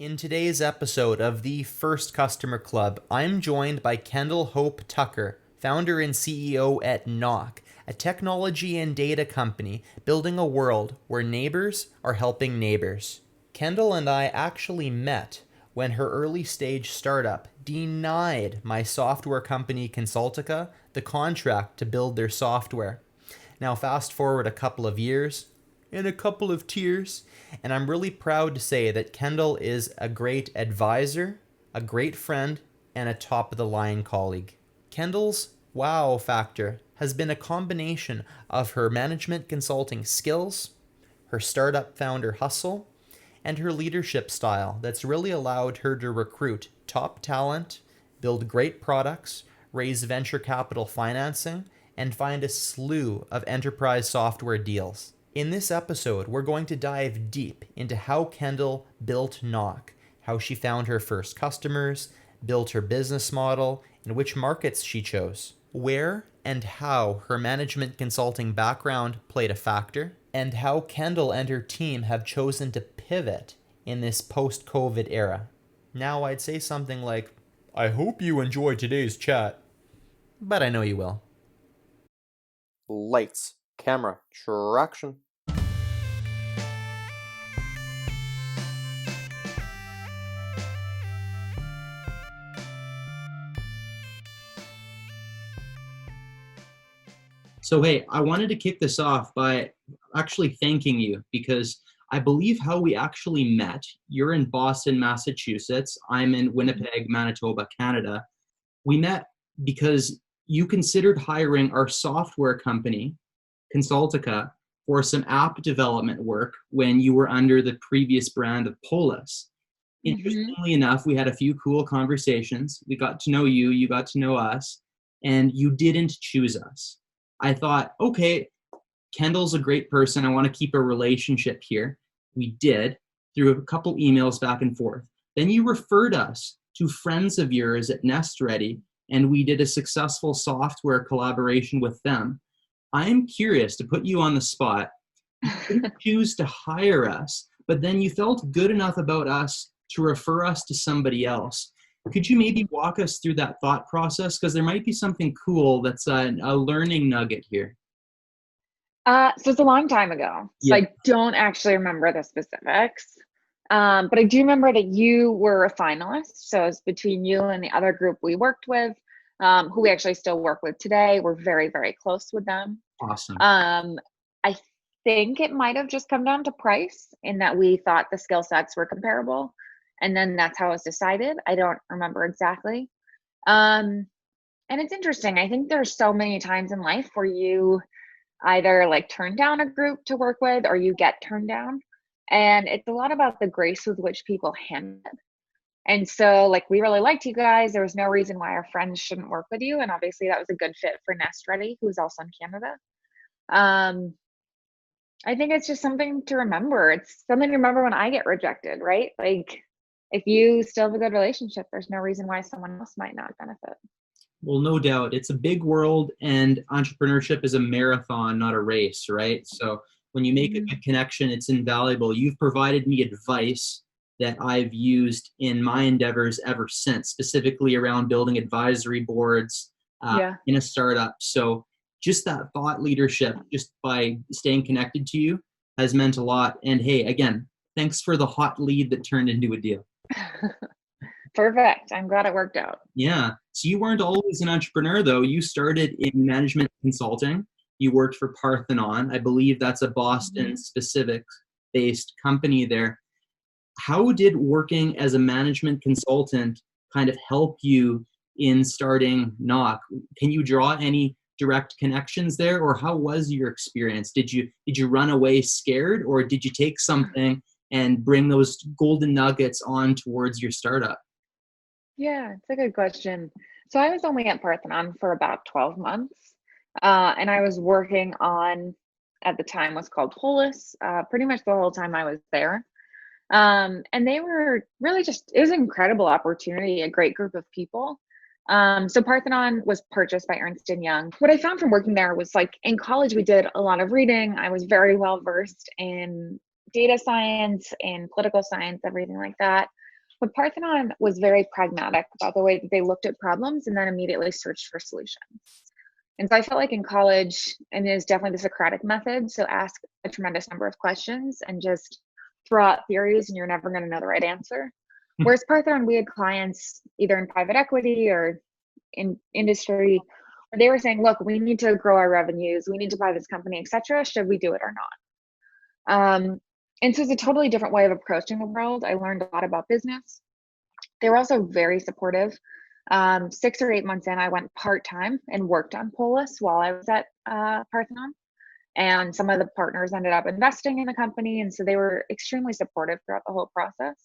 In today's episode of the First Customer Club, I'm joined by Kendall Hope Tucker, founder and CEO at Knoq, a technology and data company building a world where neighbors are helping neighbors. Kendall and I actually met when her early stage startup denied my software company Consultica the contract to build their software. Now, fast forward a couple of years, and a couple of tears, and I'm really proud to say that Kendall is a great advisor, a great friend, and a top of the line colleague. Kendall's wow factor has been a combination of her management consulting skills, her startup founder hustle, and her leadership style that's really allowed her to recruit top talent, build great products, raise venture capital financing, and find a slew of enterprise software deals. In this episode, we're going to dive deep into how Kendall built Knoq, how she found her first customers, built her business model, and which markets she chose, where and how her management consulting background played a factor, and how Kendall and her team have chosen to pivot in this post-COVID era. Now I'd say something like, I hope you enjoy today's chat, but I know you will. Lights, camera, traction. So, hey, I wanted to kick this off by actually thanking you because I believe how we actually met, you're in Boston, Massachusetts. I'm in Winnipeg, Manitoba, Canada. We met because you considered hiring our software company, Consultica, for some app development work when you were under the previous brand of Polis. Interestingly enough, we had a few cool conversations. We got to know you, you got to know us, and you didn't choose us. I thought, okay, Kendall's a great person. I want to keep a relationship here. We did through a couple emails back and forth. Then you referred us to friends of yours at Nest Ready, and we did a successful software collaboration with them. I'm curious to put you on the spot. You didn't choose to hire us, but then you felt good enough about us to refer us to somebody else. Could you maybe walk us through that thought process? Because there might be something cool that's a learning nugget here. So it's a long time ago. So I don't actually remember the specifics. But I do remember that you were a finalist. So it's between you and the other group we worked with, who we actually still work with today. We're very, very close with them. Awesome. I think it might have just come down to price in that we thought the skill sets were comparable. And then that's how it was decided. I don't remember exactly. And it's interesting. I think there's so many times in life where you either like turn down a group to work with or you get turned down. And it's a lot about the grace with which people handle it. And so like, we really liked you guys. There was no reason why our friends shouldn't work with you. And obviously that was a good fit for Nest Ready, who's also in Canada. I think it's just something to remember. It's something to remember when I get rejected, right? Like if you still have a good relationship, there's no reason why someone else might not benefit. Well, no doubt. It's a big world, and entrepreneurship is a marathon, not a race, right? So when you make a good connection, it's invaluable. You've provided me advice that I've used in my endeavors ever since, specifically around building advisory boards in a startup. So just that thought leadership, just by staying connected to you, has meant a lot. And hey, again, thanks for the hot lead that turned into a deal. Perfect. I'm glad it worked out. Yeah. So you weren't always an entrepreneur, though. You started in management consulting. You worked for Parthenon. I believe that's a Boston-specific based company there. How did working as a management consultant kind of help you in starting Knoq? Can you draw any direct connections there, or how was your experience? Did you run away scared, or did you take something and bring those golden nuggets on towards your startup? Yeah, it's a good question. So I was only at Parthenon for about 12 months. And I was working on, at the time, what's called Polis, pretty much the whole time I was there. And they were really just, it was an incredible opportunity, a great group of people. So Parthenon was purchased by Ernst & Young. What I found from working there was like in college, we did a lot of reading. I was very well versed in data science and political science, everything like that. But Parthenon was very pragmatic about the way that they looked at problems and then immediately searched for solutions. And so I felt like in college, and it is definitely the Socratic method, so ask a tremendous number of questions and just throw out theories and you're never going to know the right answer. Whereas Parthenon, we had clients either in private equity or in industry where they were saying, look, we need to grow our revenues, we need to buy this company, etc. Should we do it or not? And so it's a totally different way of approaching the world. I learned a lot about business. They were also very supportive. 6 or 8 months in, I went part-time and worked on Polis while I was at Parthenon. And some of the partners ended up investing in the company. And so they were extremely supportive throughout the whole process.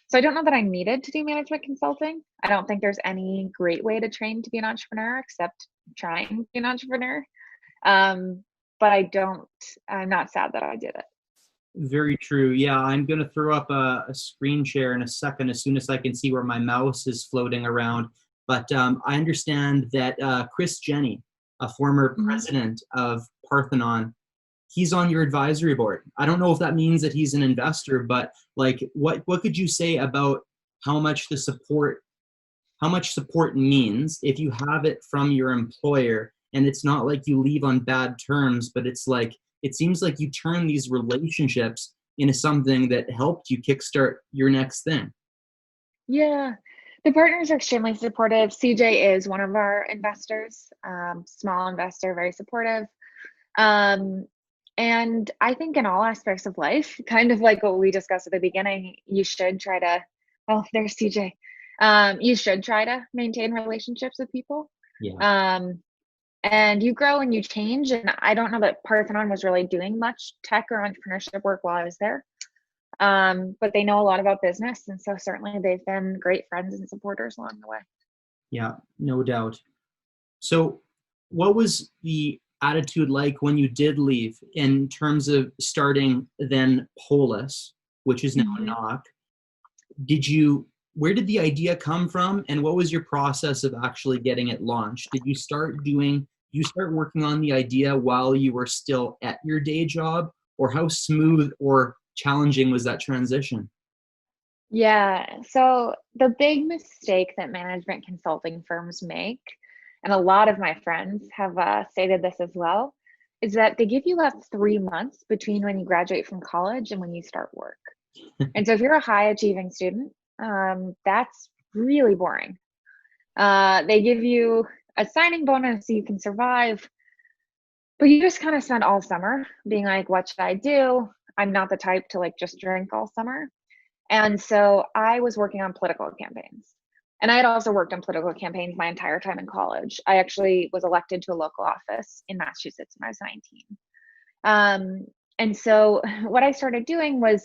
So I don't know that I needed to do management consulting. I don't think there's any great way to train to be an entrepreneur except trying to be an entrepreneur. But I'm not sad that I did it. Very true. Yeah, I'm going to throw up a screen share in a second as soon as I can see where my mouse is floating around. But I understand that Chris Jenny, a former president of Parthenon, he's on your advisory board. I don't know if that means that he's an investor, but like, what could you say about how much support means if you have it from your employer, and it's not like you leave on bad terms, but it's like, it seems like you turn these relationships into something that helped you kickstart your next thing. Yeah, the partners are extremely supportive. CJ is one of our investors, small investor, very supportive. And I think in all aspects of life, kind of like what we discussed at the beginning, you should try to, oh, there's CJ. You should try to maintain relationships with people. Yeah. And you grow and you change. And I don't know that Parthenon was really doing much tech or entrepreneurship work while I was there. But they know a lot about business. And so certainly they've been great friends and supporters along the way. Yeah, no doubt. So what was the attitude like when you did leave in terms of starting then Polis, which is now Knoq? Where did the idea come from, and what was your process of actually getting it launched? Did you start working on the idea while you were still at your day job, or how smooth or challenging was that transition? Yeah, so the big mistake that management consulting firms make, and a lot of my friends have stated this as well, is that they give you about 3 months between when you graduate from college and when you start work. And so if you're a high achieving student, that's really boring. They give you a signing bonus so you can survive, but you just kind of spend all summer being like, what should I do? I'm not the type to like just drink all summer. And so I was working on political campaigns. And I had also worked on political campaigns my entire time in college. I actually was elected to a local office in Massachusetts when I was 19. And so what I started doing was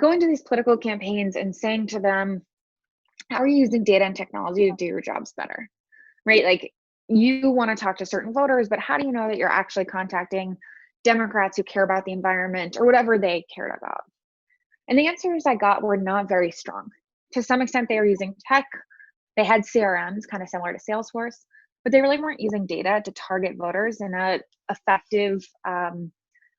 going to these political campaigns and saying to them, how are you using data and technology to do your jobs better? Right? Like, you want to talk to certain voters, but how do you know that you're actually contacting Democrats who care about the environment or whatever they cared about? And the answers I got were not very strong. To some extent, they were using tech. They had CRMs, kind of similar to Salesforce, but they really weren't using data to target voters in a effective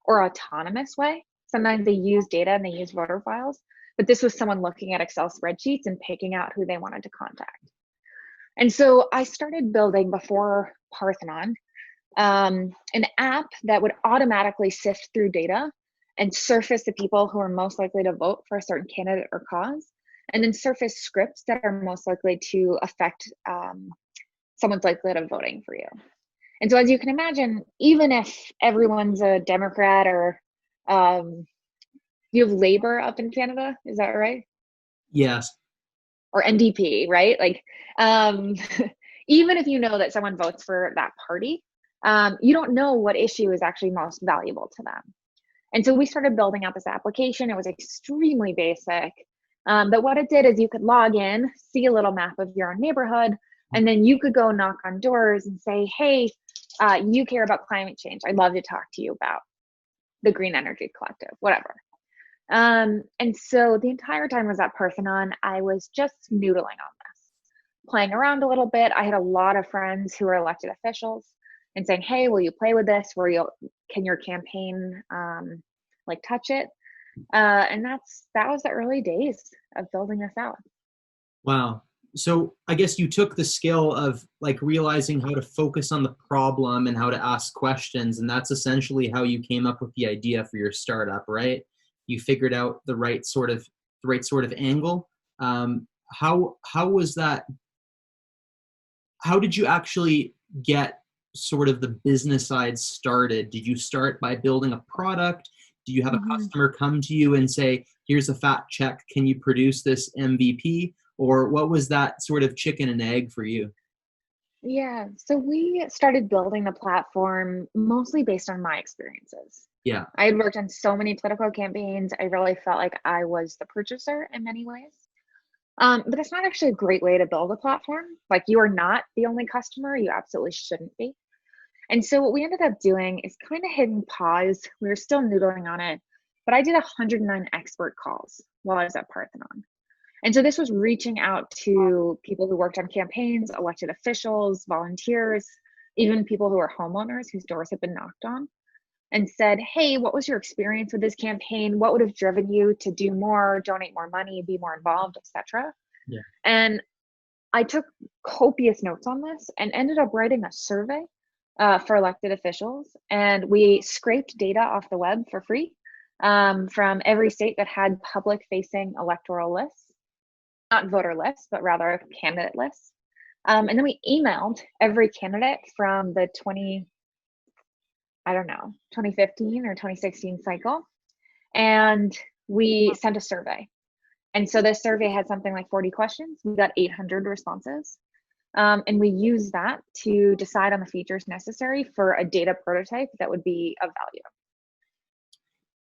or autonomous way. Sometimes they use data and they use voter files, but this was someone looking at Excel spreadsheets and picking out who they wanted to contact. And so I started building, before Parthenon, an app that would automatically sift through data and surface the people who are most likely to vote for a certain candidate or cause, and then surface scripts that are most likely to affect someone's likelihood of voting for you. And so as you can imagine, even if everyone's a Democrat or you have Labor up in Canada, is that right? Yes. Or NDP, right? Like, even if you know that someone votes for that party, you don't know what issue is actually most valuable to them. And so we started building out this application. It was extremely basic. But what it did is you could log in, see a little map of your own neighborhood, and then you could go knock on doors and say, hey, you care about climate change. I'd love to talk to you about the Green Energy Collective, whatever. And so the entire time I was at Parthenon, I was just noodling on this, playing around a little bit. I had a lot of friends who were elected officials and saying, hey, will you play with this? Can your campaign like touch it? And that was the early days of building this out. Wow. So I guess you took the skill of like realizing how to focus on the problem and how to ask questions, and that's essentially how you came up with the idea for your startup, right? You figured out the right sort of angle. How was that? How did you actually get sort of the business side started? Did you start by building a product? Do you have a customer come to you and say, here's a fat check, can you produce this MVP? Or what was that sort of chicken and egg for you? Yeah, so we started building the platform mostly based on my experiences. Yeah. I had worked on so many political campaigns. I really felt like I was the purchaser in many ways. But it's not actually a great way to build a platform. Like, you are not the only customer. You absolutely shouldn't be. And so what we ended up doing is kind of hitting pause. We were still noodling on it, but I did 109 expert calls while I was at Parthenon. And so this was reaching out to people who worked on campaigns, elected officials, volunteers, even people who were homeowners whose doors had been knocked on, and said, hey, what was your experience with this campaign? What would have driven you to do more, donate more money, be more involved, etc.? Yeah. And I took copious notes on this and ended up writing a survey for elected officials. And we scraped data off the web for free from every state that had public-facing electoral lists. Not voter lists, but rather candidate lists. And then we emailed every candidate from the 2015 or 2016 cycle. And we sent a survey. And so this survey had something like 40 questions. We got 800 responses. And we used that to decide on the features necessary for a data prototype that would be of value.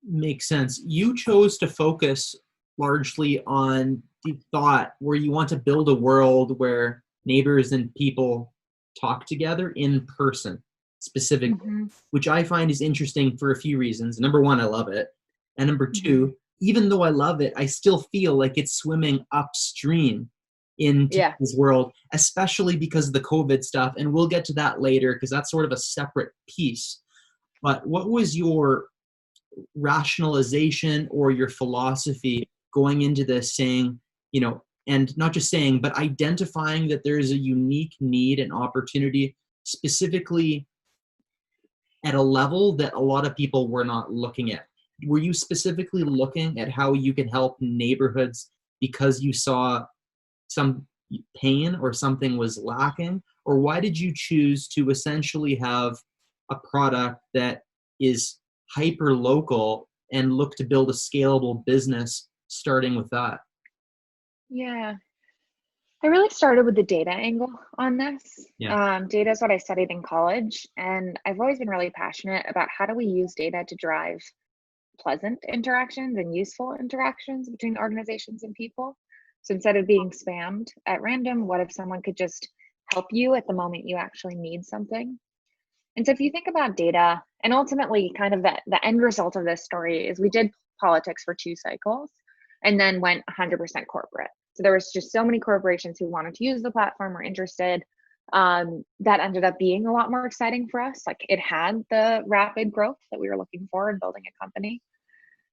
Makes sense. You chose to focus largely on the thought where you want to build a world where neighbors and people talk together in person specifically, which I find is interesting for a few reasons. Number one, I love it. And number two, even though I love it, I still feel like it's swimming upstream into this world, especially because of the COVID stuff. And we'll get to that later because that's sort of a separate piece. But what was your rationalization or your philosophy going into this, saying, you know, and not just saying, but identifying that there is a unique need and opportunity specifically at a level that a lot of people were not looking at? Were you specifically looking at how you could help neighborhoods because you saw some pain or something was lacking? Or why did you choose to essentially have a product that is hyper local and look to build a scalable business starting with that? Yeah, I really started with the data angle on this. Data is what I studied in college, and I've always been really passionate about how do we use data to drive pleasant interactions and useful interactions between organizations and people. So instead of being spammed at random, what if someone could just help you at the moment you actually need something? And so if you think about data, and ultimately kind of the end result of this story is we did politics for 2 cycles and then went 100% corporate. So there was just so many corporations who wanted to use the platform or interested. That ended up being a lot more exciting for us. Like, it had the rapid growth that we were looking for in building a company.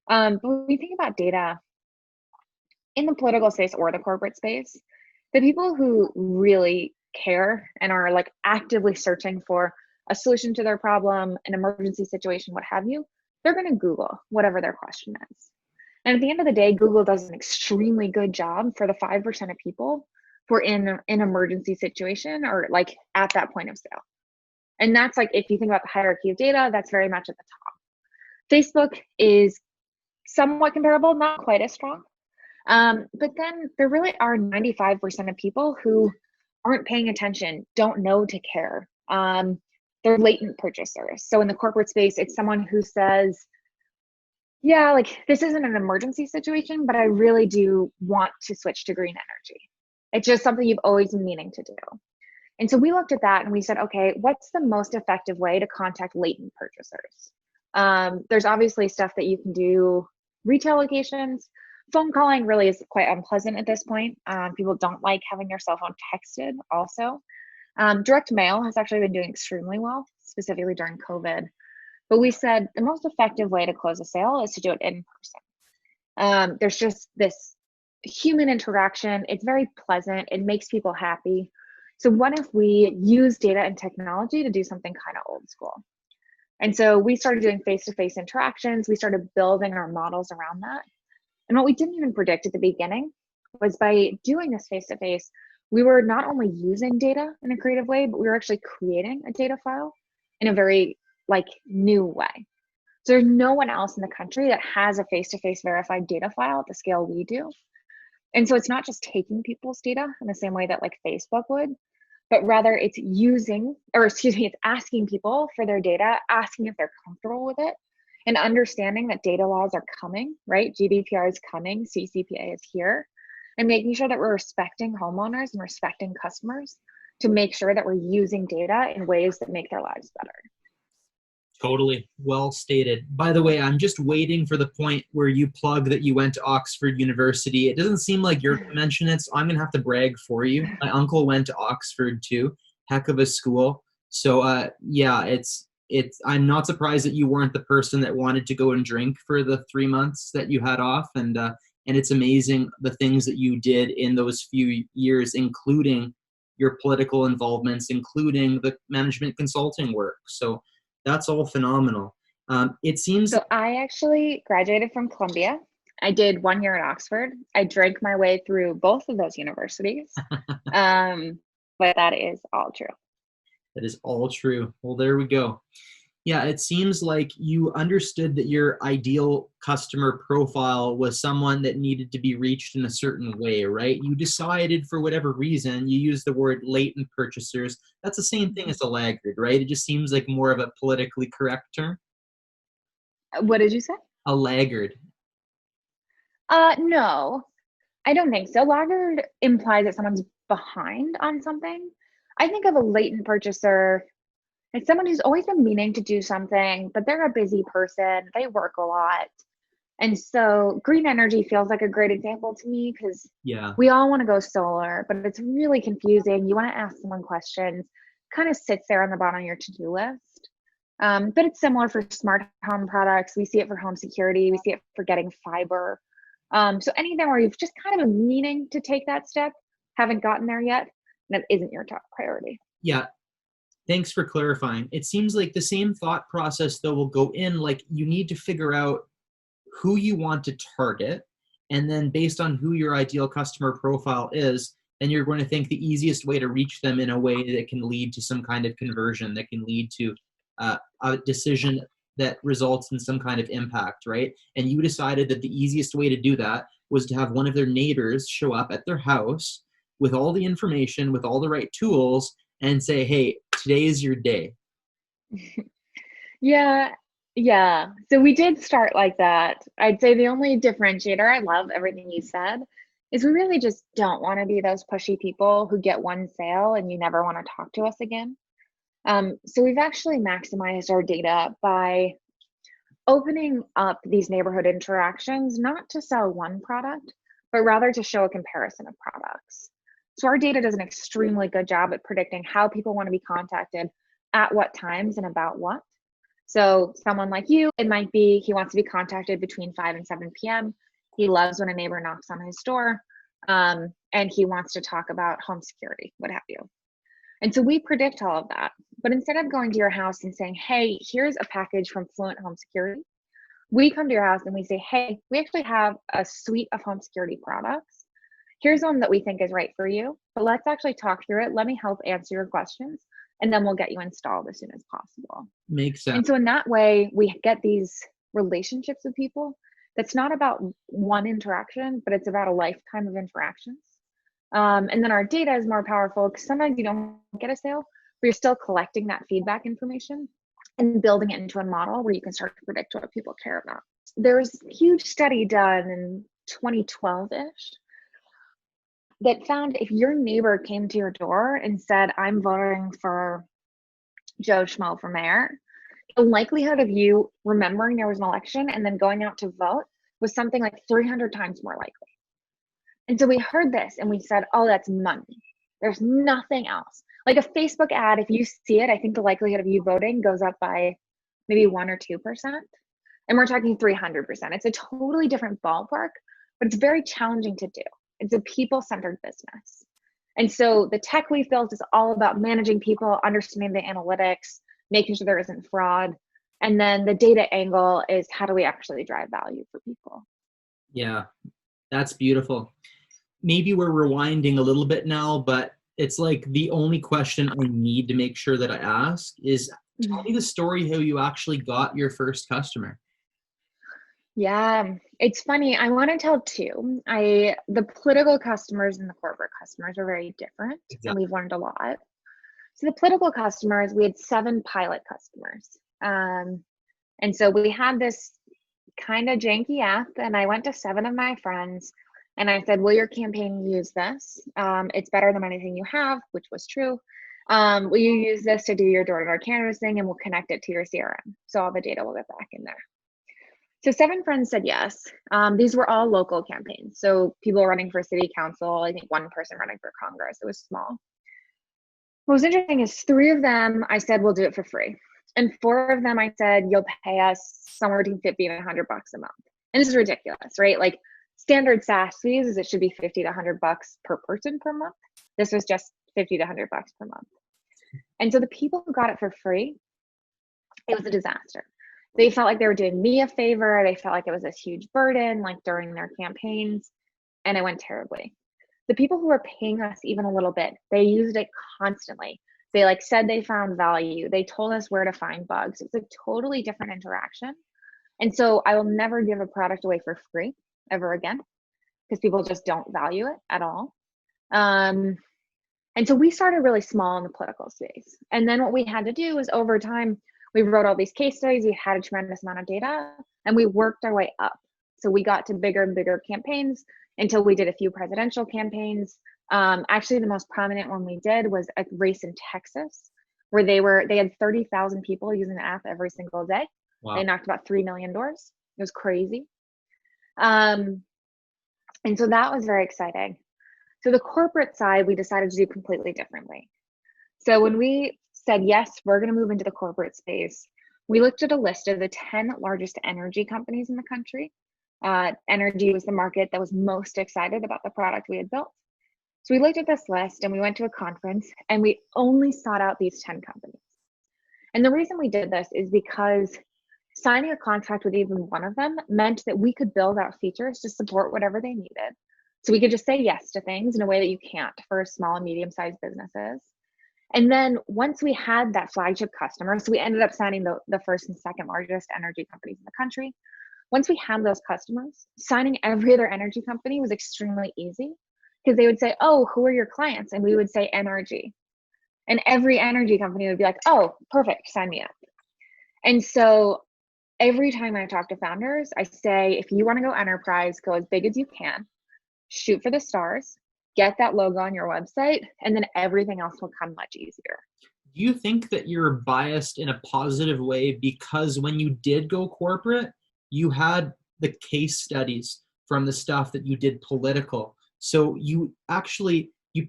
But when we think about data in the political space or the corporate space, the people who really care and are like actively searching for a solution to their problem, an emergency situation, what have you, they're going to Google whatever their question is. And at the end of the day, Google does an extremely good job for the 5% of people who are in an emergency situation or like at that point of sale. And that's like, if you think about the hierarchy of data, that's very much at the top. Facebook is somewhat comparable, not quite as strong. But then there really are 95% of people who aren't paying attention, don't know to care. They're latent purchasers. So in the corporate space, it's someone who says, yeah, like, this isn't an emergency situation, but I really do want to switch to green energy. It's just something you've always been meaning to do. And so we looked at that and we said, okay, what's the most effective way to contact latent purchasers? There's obviously stuff that you can do, retail locations. Phone calling really is quite unpleasant at this point. People don't like having their cell phone texted also. Direct mail has actually been doing extremely well, specifically during COVID. But we said the most effective way to close a sale is to do it in person. There's just this human interaction. It's very pleasant. It makes people happy. So what if we use data and technology to do something kind of old school? And so we started doing face-to-face interactions. We started building our models around that. And what we didn't even predict at the beginning was by doing this face-to-face, we were not only using data in a creative way, but we were actually creating a data file in a very new way. So there's no one else in the country that has a face-to-face verified data file at the scale we do. And so it's not just taking people's data in the same way that Facebook would, but rather it's it's asking people for their data, asking if they're comfortable with it, and understanding that data laws are coming, right? GDPR is coming, CCPA is here, and making sure that we're respecting homeowners and respecting customers to make sure that we're using data in ways that make their lives better. Totally. Well stated. By the way, I'm just waiting for the point where you plug that you went to Oxford University. It doesn't seem like you're going to mention it, so I'm going to have to brag for you. My uncle went to Oxford too. Heck of a school. So yeah, I'm not surprised that you weren't the person that wanted to go and drink for the 3 months that you had off. And it's amazing the things that you did in those few years, including your political involvements, including the management consulting work. So that's all phenomenal. It seems. So I actually graduated from Columbia. I did 1 year at Oxford. I drank my way through both of those universities. But that is all true. That is all true. Well, there we go. Yeah, it seems like you understood that your ideal customer profile was someone that needed to be reached in a certain way, right? You decided for whatever reason, you used the word latent purchasers. That's the same thing as a laggard, right? It just seems like more of a politically correct term. What did you say? A laggard. No, I don't think so. Laggard implies that someone's behind on something. I think of a latent purchaser as someone who's always been meaning to do something, but they're a busy person. They work a lot. And so green energy feels like a great example to me because we all want to go solar, but it's really confusing. You want to ask someone questions, kind of sits there on the bottom of your to-do list. But it's similar for smart home products. We see it for home security. We see it for getting fiber. So anything where you've just kind of been meaning to take that step, haven't gotten there yet, that isn't your top priority. Yeah. Thanks for clarifying. It seems like the same thought process, though, will go in, you need to figure out who you want to target. And then based on who your ideal customer profile is, then you're going to think the easiest way to reach them in a way that can lead to some kind of conversion, that can lead to a decision that results in some kind of impact, right? And you decided that the easiest way to do that was to have one of their neighbors show up at their house with all the information, with all the right tools, and say, hey, today is your day. Yeah. So we did start like that. I'd say the only differentiator, I love everything you said, is we really just don't want to be those pushy people who get one sale and you never want to talk to us again. So we've actually maximized our data by opening up these neighborhood interactions, not to sell one product, but rather to show a comparison of products. So our data does an extremely good job at predicting how people want to be contacted, at what times, and about what. So someone like you, it might be he wants to be contacted between 5 and 7 p.m. He loves when a neighbor knocks on his door, and he wants to talk about home security, what have you. And so we predict all of that. But instead of going to your house and saying, hey, here's a package from Fluent Home Security, we come to your house and we say, hey, we actually have a suite of home security products. Here's one that we think is right for you, but let's actually talk through it. Let me help answer your questions, and then we'll get you installed as soon as possible. Makes sense. And so in that way, we get these relationships with people that's not about one interaction, but it's about a lifetime of interactions. And then our data is more powerful because sometimes you don't get a sale, but you're still collecting that feedback information and building it into a model where you can start to predict what people care about. There was a huge study done in 2012-ish that found if your neighbor came to your door and said, I'm voting for Joe Schmo for mayor, the likelihood of you remembering there was an election and then going out to vote was something like 300 times more likely. And so we heard this and we said, oh, that's money. There's nothing else. Like a Facebook ad, if you see it, I think the likelihood of you voting goes up by maybe 1 or 2%. And we're talking 300%. It's a totally different ballpark, but it's very challenging to do. It's a people-centered business. And so the tech we've built is all about managing people, understanding the analytics, making sure there isn't fraud. And then the data angle is how do we actually drive value for people? Yeah, that's beautiful. Maybe we're rewinding a little bit now, but it's like the only question I need to make sure that I ask is, tell me the story how you actually got your first customer. Yeah, it's funny. I want to tell two. The political customers and the corporate customers are very different, and we've learned a lot. So the political customers, we had 7 pilot customers. And so we had this kind of janky app, and I went to 7 of my friends and I said, will your campaign use this? It's better than anything you have, which was true. Will you use this to do your door-to-door canvassing, and we'll connect it to your CRM? So all the data will get back in there. So 7 friends said yes. These were all local campaigns. So people running for city council, I think 1 person running for Congress. It was small. What was interesting is 3 of them, I said, we'll do it for free. And 4 of them, I said, you'll pay us somewhere between 50 and 100 bucks a month. And this is ridiculous, right? Like standard SaaS fees is it should be 50 to 100 bucks per person per month. This was just 50 to 100 bucks per month. And so the people who got it for free, it was a disaster. They felt like they were doing me a favor. They felt like it was this huge burden, like during their campaigns, and it went terribly. The people who were paying us even a little bit, they used it constantly. They like said they found value. They told us where to find bugs. It was a totally different interaction. And so I will never give a product away for free ever again, because people just don't value it at all. And so we started really small in the political space. And then what we had to do was over time, we wrote all these case studies. We had a tremendous amount of data, and we worked our way up. So we got to bigger and bigger campaigns until we did a few presidential campaigns. Actually, the most prominent one we did was a race in Texas, where they had 30,000 people using the app every single day. Wow. They knocked about 3 million doors. It was crazy. And so that was very exciting. So the corporate side, we decided to do completely differently. So when we said, yes, we're going to move into the corporate space, we looked at a list of the 10 largest energy companies in the country. Energy was the market that was most excited about the product we had built. So we looked at this list and we went to a conference and we only sought out these 10 companies. And the reason we did this is because signing a contract with even one of them meant that we could build out features to support whatever they needed. So we could just say yes to things in a way that you can't for small and medium-sized businesses. And then once we had that flagship customer, so we ended up signing the first and second largest energy companies in the country. Once we had those customers, signing every other energy company was extremely easy, because they would say, oh, who are your clients? And we would say NRG. And every energy company would be like, oh, perfect, sign me up. And so every time I talk to founders, I say, if you want to go enterprise, go as big as you can, shoot for the stars, get that logo on your website, and then everything else will come much easier. Do you think that you're biased in a positive way because when you did go corporate, you had the case studies from the stuff that you did political? So you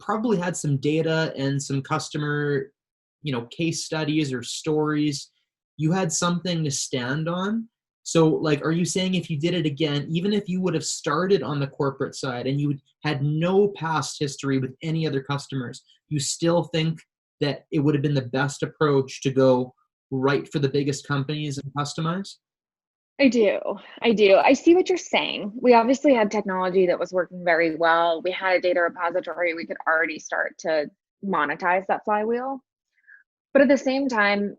probably had some data and some customer, case studies or stories. You had something to stand on. So like, are you saying if you did it again, even if you would have started on the corporate side and you had no past history with any other customers, you still think that it would have been the best approach to go right for the biggest companies and customize? I do. I see what you're saying. We obviously had technology that was working very well. We had a data repository. We could already start to monetize that flywheel. But at the same time,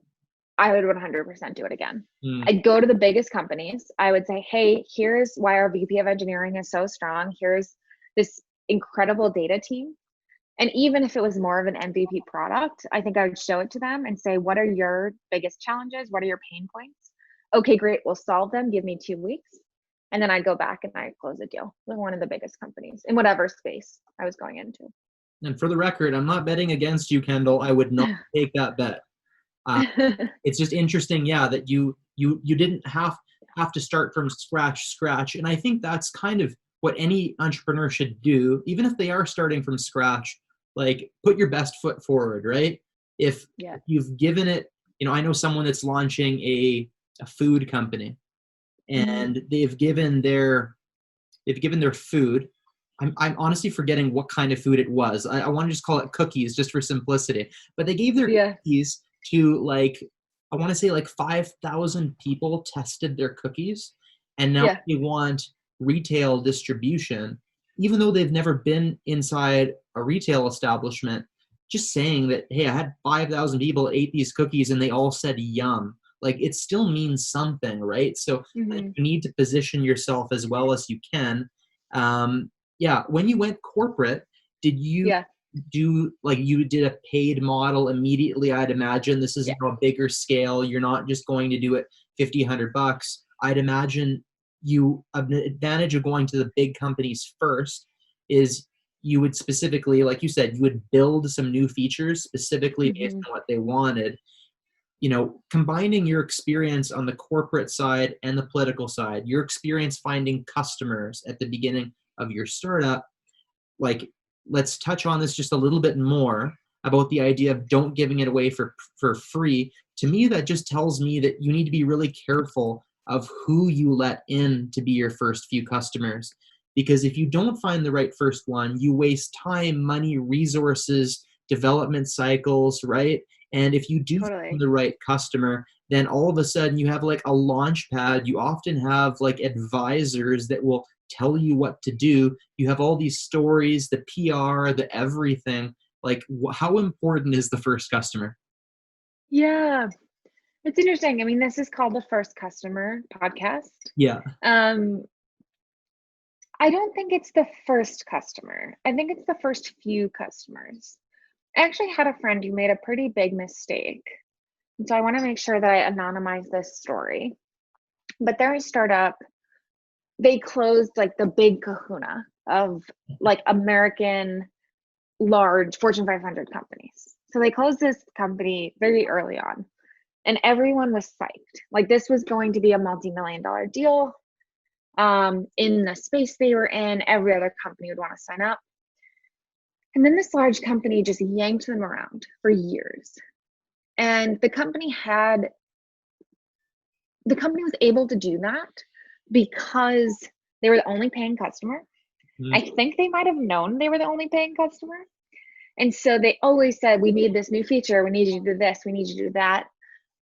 I would 100% do it again. I'd go to the biggest companies. I would say, hey, here's why our VP of engineering is so strong. Here's this incredible data team. And even if it was more of an MVP product, I think I would show it to them and say, what are your biggest challenges? What are your pain points? Okay, great, we'll solve them. Give me 2 weeks. And then I'd go back and I'd close a deal with one of the biggest companies in whatever space I was going into. And for the record, I'm not betting against you, Kendall. I would not take that bet. It's just interesting, that you didn't have to start from scratch. And I think that's kind of what any entrepreneur should do, even if they are starting from scratch. Like, put your best foot forward, right? If you've given it, I know someone that's launching a food company, and they've given their food. I'm honestly forgetting what kind of food it was. I want to just call it cookies just for simplicity. But they gave their cookies to like, I want to say like 5,000 people tested their cookies, and now they want retail distribution, even though they've never been inside a retail establishment. Just saying that, hey, I had 5,000 people ate these cookies and they all said yum. Like, it still means something, right? So you need to position yourself as well as you can. When you went corporate, did you do, like, you did a paid model immediately? I'd imagine this is a bigger scale. You're not just going to do it $50, $100. I'd imagine an advantage of going to the big companies first is you would specifically, like you said, you would build some new features specifically based on what they wanted. You know, combining your experience on the corporate side and the political side, your experience finding customers at the beginning of your startup, like, let's touch on this just a little bit more about the idea of don't giving it away for free. To me, that just tells me that you need to be really careful of who you let in to be your first few customers. Because if you don't find the right first one, you waste time, money, resources, development cycles, right? And if you do find the right customer, then all of a sudden you have like a launch pad. You often have like advisors that will tell you what to do. You have all these stories, the PR, the everything. Like, how important is the first customer? Yeah, it's interesting. I mean, this is called the First Customer podcast. Yeah. I don't think it's the first customer. I think it's the first few customers. I actually had a friend who made a pretty big mistake. And so I want to make sure that I anonymize this story. But they're a startup. They closed like the big kahuna of like American large Fortune 500 companies. So they closed this company very early on, and everyone was psyched. Like, this was going to be a multi-million-dollar deal. In the space they were in, every other company would want to sign up. And then this large company just yanked them around for years. And the company was able to do that because they were the only paying customer. I think they might have known they were the only paying customer. And so they always said, we need this new feature. We need you to do this. We need you to do that.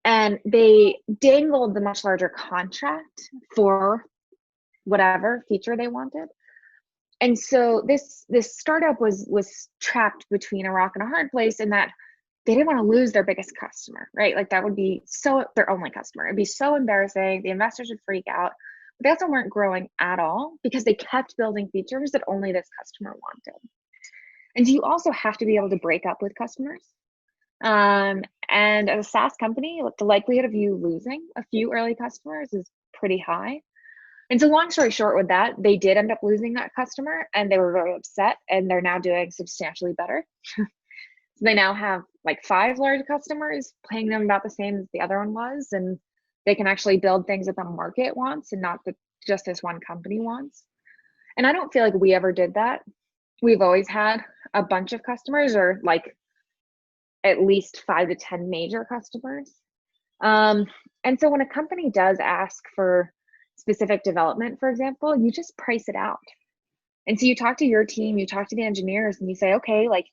And they dangled the much larger contract for whatever feature they wanted. And so this startup was trapped between a rock and a hard place, in that they didn't want to lose their biggest customer, right? Like, that would be their only customer. It'd be so embarrassing. The investors would freak out. But they also weren't growing at all because they kept building features that only this customer wanted. And so you also have to be able to break up with customers. And as a SaaS company, the likelihood of you losing a few early customers is pretty high. And so, long story short, with that, they did end up losing that customer, and they were very upset, and they're now doing substantially better. So they now have like 5 large customers, paying them about the same as the other one was, and they can actually build things that the market wants and not just this one company wants. And I don't feel like we ever did that. We've always had a bunch of customers, or like at least 5 to 10 major customers. And so when a company does ask for specific development, for example, you just price it out. And so you talk to your team, you talk to the engineers, and you say, okay, like,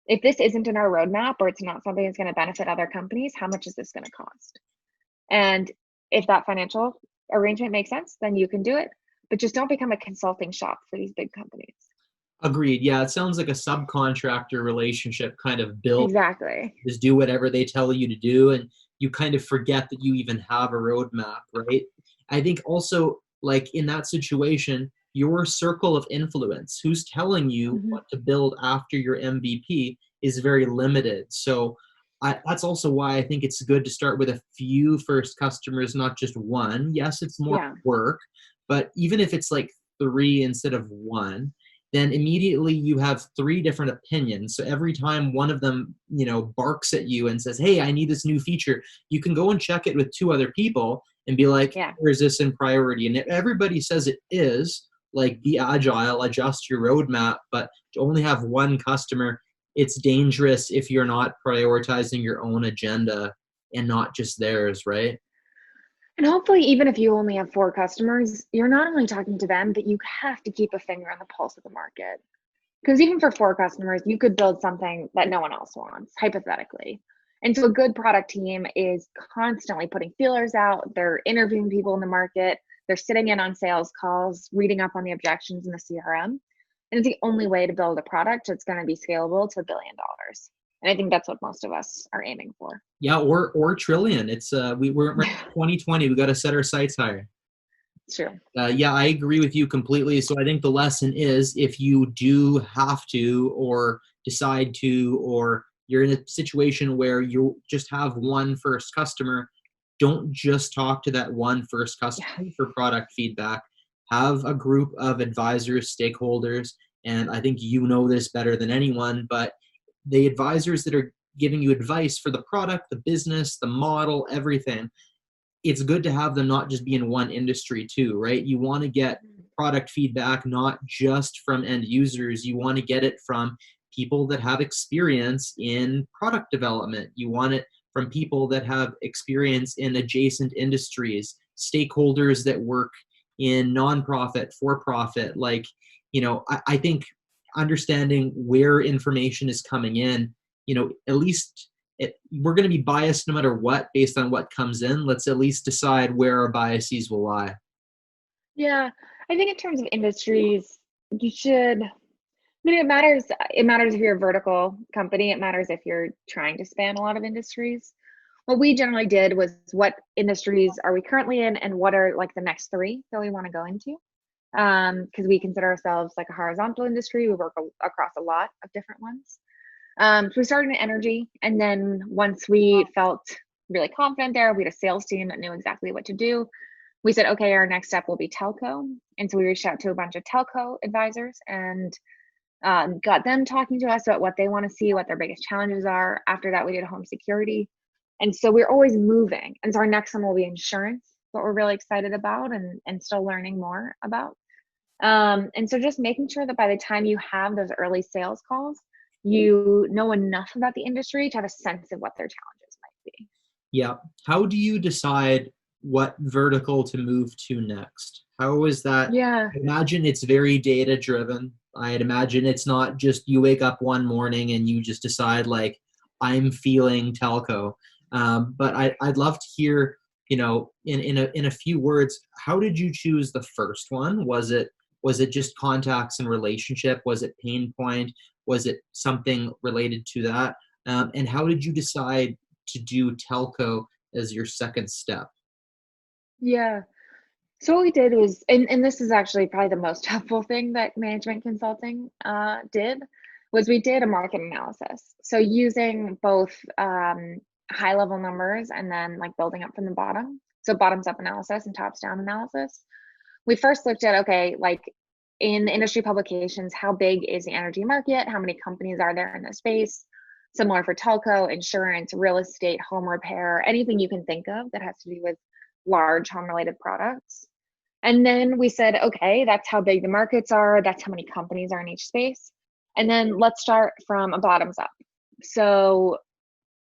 if this isn't in our roadmap, or it's not something that's going to benefit other companies, how much is this going to cost? And if that financial arrangement makes sense, then you can do it. But just don't become a consulting shop for these big companies. Agreed. Yeah, it sounds like a subcontractor relationship kind of built. Exactly. Just do whatever they tell you to do, and you kind of forget that you even have a roadmap, right? I think also, like, in that situation, your circle of influence, who's telling you what to build after your MVP, is very limited. So that's also why I think it's good to start with a few first customers, not just one. Yes, it's more work, but even if it's like 3 instead of 1, then immediately you have 3 different opinions. So every time one of them, barks at you and says, hey, I need this new feature, you can go and check it with 2 other people and be like, where is this in priority? And if everybody says it is, like, be agile, adjust your roadmap, but to only have 1 customer, it's dangerous if you're not prioritizing your own agenda and not just theirs, right? And hopefully, even if you only have 4 customers, you're not only talking to them, but you have to keep a finger on the pulse of the market. Because even for 4 customers, you could build something that no one else wants, hypothetically. And so a good product team is constantly putting feelers out. They're interviewing people in the market. They're sitting in on sales calls, reading up on the objections in the CRM. And it's the only way to build a product that's going to be scalable to $1 billion. And I think that's what most of us are aiming for. Yeah, or trillion. It's we're 2020. We got to set our sights higher. It's true. Yeah, I agree with you completely. So I think the lesson is, if you do have to, or decide to, or you're in a situation where you just have one first customer, don't just talk to that one first customer for product feedback. Have a group of advisors, stakeholders, and I think you know this better than anyone, but the advisors that are giving you advice for the product, the business, the model, everything, it's good to have them not just be in one industry too, right? You want to get product feedback not just from end users. You want to get it from people that have experience in product development. You want it from people that have experience in adjacent industries, stakeholders that work in nonprofit, for-profit. Like, I think understanding where information is coming in, at least we're going to be biased no matter what based on what comes in. Let's at least decide where our biases will lie. Yeah, I think in terms of industries, you should. I mean, it matters. It matters if you're a vertical company. It matters if you're trying to span a lot of industries. What we generally did was, what industries are we currently in, and what are like the next 3 that we want to go into? Because we consider ourselves like a horizontal industry. We work across a lot of different ones. So we started in energy, and then once we felt really confident there, we had a sales team that knew exactly what to do. We said, okay, our next step will be telco. And so we reached out to a bunch of telco advisors and got them talking to us about what they want to see, what their biggest challenges are. After that, we did home security. And so we're always moving. And so our next one will be insurance, what we're really excited about and still learning more about. And so just making sure that by the time you have those early sales calls, you know enough about the industry to have a sense of what their challenges might be. Yeah. How do you decide what vertical to move to next? How is that? Yeah. I imagine it's very data driven. I'd imagine it's not just you wake up one morning and you just decide, like, I'm feeling telco. But I'd love to hear, in a few words, how did you choose the first one? Was it just contacts and relationship? Was it pain point? Was it something related to that? And how did you decide to do telco as your second step? Yeah. So what we did was, and this is actually probably the most helpful thing that management consulting did, was we did a market analysis. So using both high level numbers and then like building up from the bottom. So bottoms up analysis and tops down analysis. We first looked at, okay, like in the industry publications, how big is the energy market? How many companies are there in the space? Similar for telco, insurance, real estate, home repair, anything you can think of that has to do with large home related products. And then we said, okay, that's how big the markets are. That's how many companies are in each space. And then let's start from a bottoms up. So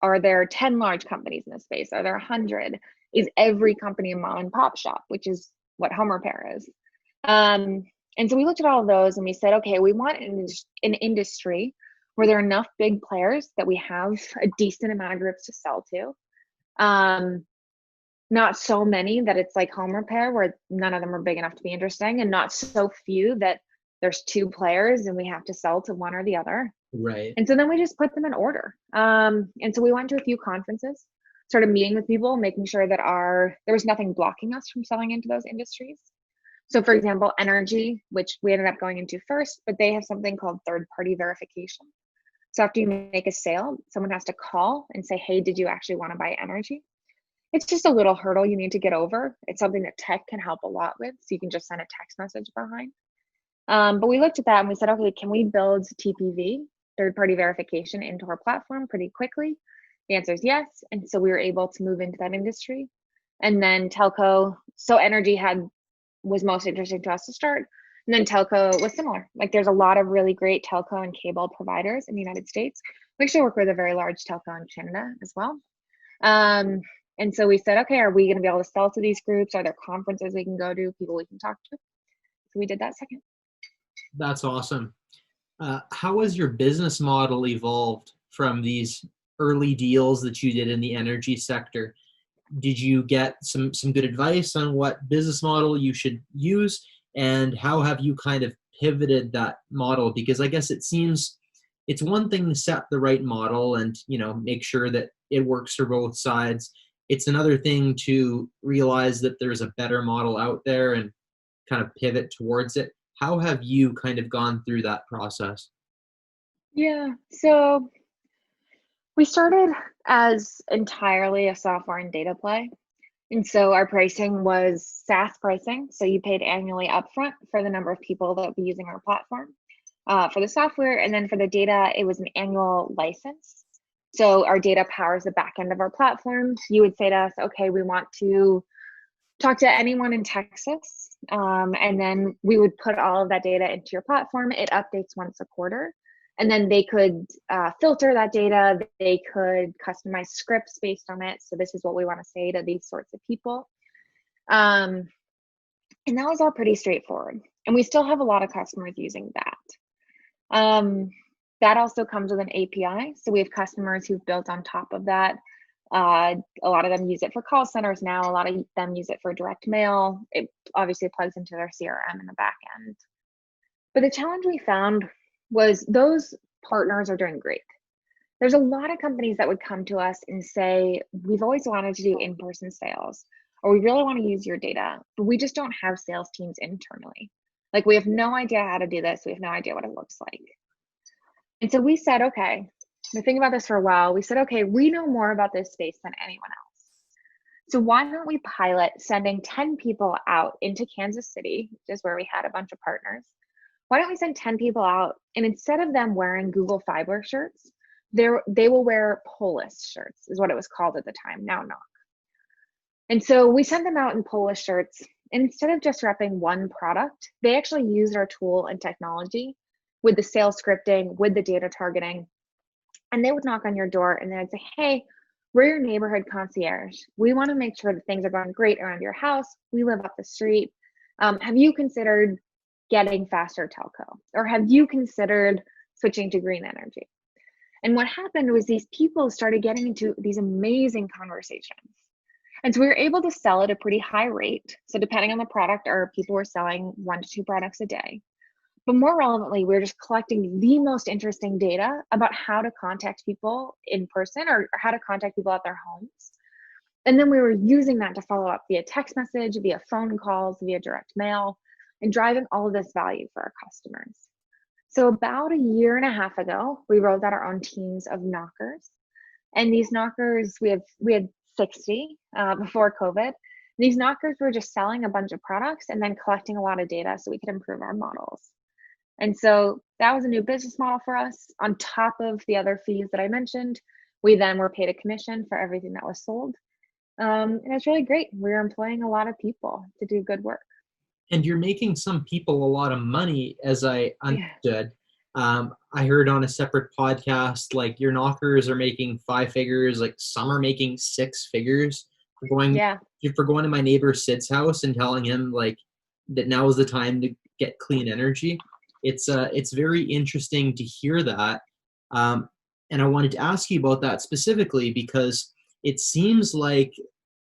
are there 10 large companies in this space? Are there 100? Is every company a mom and pop shop, which is what home repair is? And so we looked at all of those and we said, okay, we want an industry where there are enough big players that we have a decent amount of groups to sell to. Not so many that it's like home repair where none of them are big enough to be interesting, and not so few that there's 2 players and we have to sell to one or the other. Right. And so then we just put them in order. And so we went to a few conferences, started meeting with people, making sure that there was nothing blocking us from selling into those industries. So for example, energy, which we ended up going into first, but they have something called third-party verification. So after you make a sale, someone has to call and say, hey, did you actually want to buy energy? It's just a little hurdle you need to get over. It's something that tech can help a lot with. So you can just send a text message behind. But we looked at that and we said, okay, can we build TPV, third-party verification, into our platform pretty quickly? The answer is yes. And so we were able to move into that industry. And then telco, so energy was most interesting to us to start. And then telco was similar. Like there's a lot of really great telco and cable providers in the United States. We actually work with a very large telco in Canada as well. And so we said, okay, are we going to be able to sell to these groups? Are there conferences we can go to, people we can talk to? So we did that second. That's awesome. How has your business model evolved from these early deals that you did in the energy sector? Did you get some good advice on what business model you should use, and how have you kind of pivoted that model? Because I guess it seems it's one thing to set the right model and, you know, make sure that it works for both sides. It's another thing to realize that there's a better model out there and kind of pivot towards it. How have you kind of gone through that process? Yeah, so we started as entirely a software and data play. And so our pricing was SaaS pricing. So you paid annually upfront for the number of people that would be using our platform for the software. And then for the data, it was an annual license. So our data powers the back end of our platform. You would say to us, okay, we want to talk to anyone in Texas. And then we would put all of that data into your platform. It updates once a quarter. And then they could filter that data. They could customize scripts based on it. So this is what we want to say to these sorts of people. And that was all pretty straightforward. And we still have a lot of customers using that. That also comes with an API. So we have customers who've built on top of that. A lot of them use it for call centers now. A lot of them use it for direct mail. It obviously plugs into their CRM in the back end. But the challenge we found was those partners are doing great. There's a lot of companies that would come to us and say, we've always wanted to do in-person sales, or we really want to use your data, but we just don't have sales teams internally. Like, we have no idea how to do this. We have no idea what it looks like. And so we said, okay, we're thinking about this for a while. We said, okay, we know more about this space than anyone else. So why don't we pilot sending 10 people out into Kansas City, which is where we had a bunch of partners. Why don't we send 10 people out, and instead of them wearing Google Fiber shirts, they will wear Polis shirts, is what it was called at the time, now Knoq. And so we sent them out in Polis shirts, and instead of just repping one product, they actually used our tool and technology with the sales scripting, with the data targeting, and they would knock on your door and they'd say, hey, we're your neighborhood concierge. We want to make sure that things are going great around your house. We live up the street. Have you considered getting faster telco? Or have you considered switching to green energy? And what happened was these people started getting into these amazing conversations. And so we were able to sell at a pretty high rate. So depending on the product, our people were selling 1 to 2 products a day. But more relevantly, we were just collecting the most interesting data about how to contact people in person, or how to contact people at their homes. And then we were using that to follow up via text message, via phone calls, via direct mail, and driving all of this value for our customers. So about 1.5 years ago, we rolled out our own teams of knockers. And these knockers, we had 60 before COVID. These knockers were just selling a bunch of products and then collecting a lot of data so we could improve our models. And so that was a new business model for us. On top of the other fees that I mentioned, we then were paid a commission for everything that was sold. And it's really great. We're employing a lot of people to do good work. And you're making some people a lot of money, as I understood. Yeah. I heard on a separate podcast, like, your knockers are making 5 figures, like some are making 6 figures for going to my neighbor Sid's house and telling him like that now is the time to get clean energy. It's very interesting to hear that. And I wanted to ask you about that specifically because it seems like,